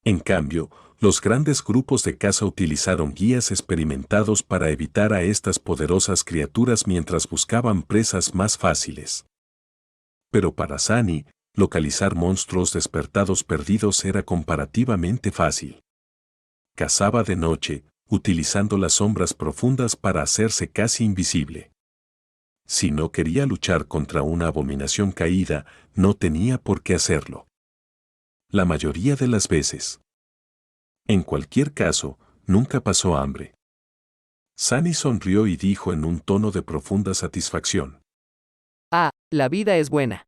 En cambio, los grandes grupos de caza utilizaron guías experimentados para evitar a estas poderosas criaturas mientras buscaban presas más fáciles. Pero para Sunny, localizar monstruos despertados perdidos era comparativamente fácil. Cazaba de noche, utilizando las sombras profundas para hacerse casi invisible. Si no quería luchar contra una abominación caída, no tenía por qué hacerlo. La mayoría de las veces. En cualquier caso, nunca pasó hambre. Sunny sonrió y dijo en un tono de profunda satisfacción. Ah, la vida es buena.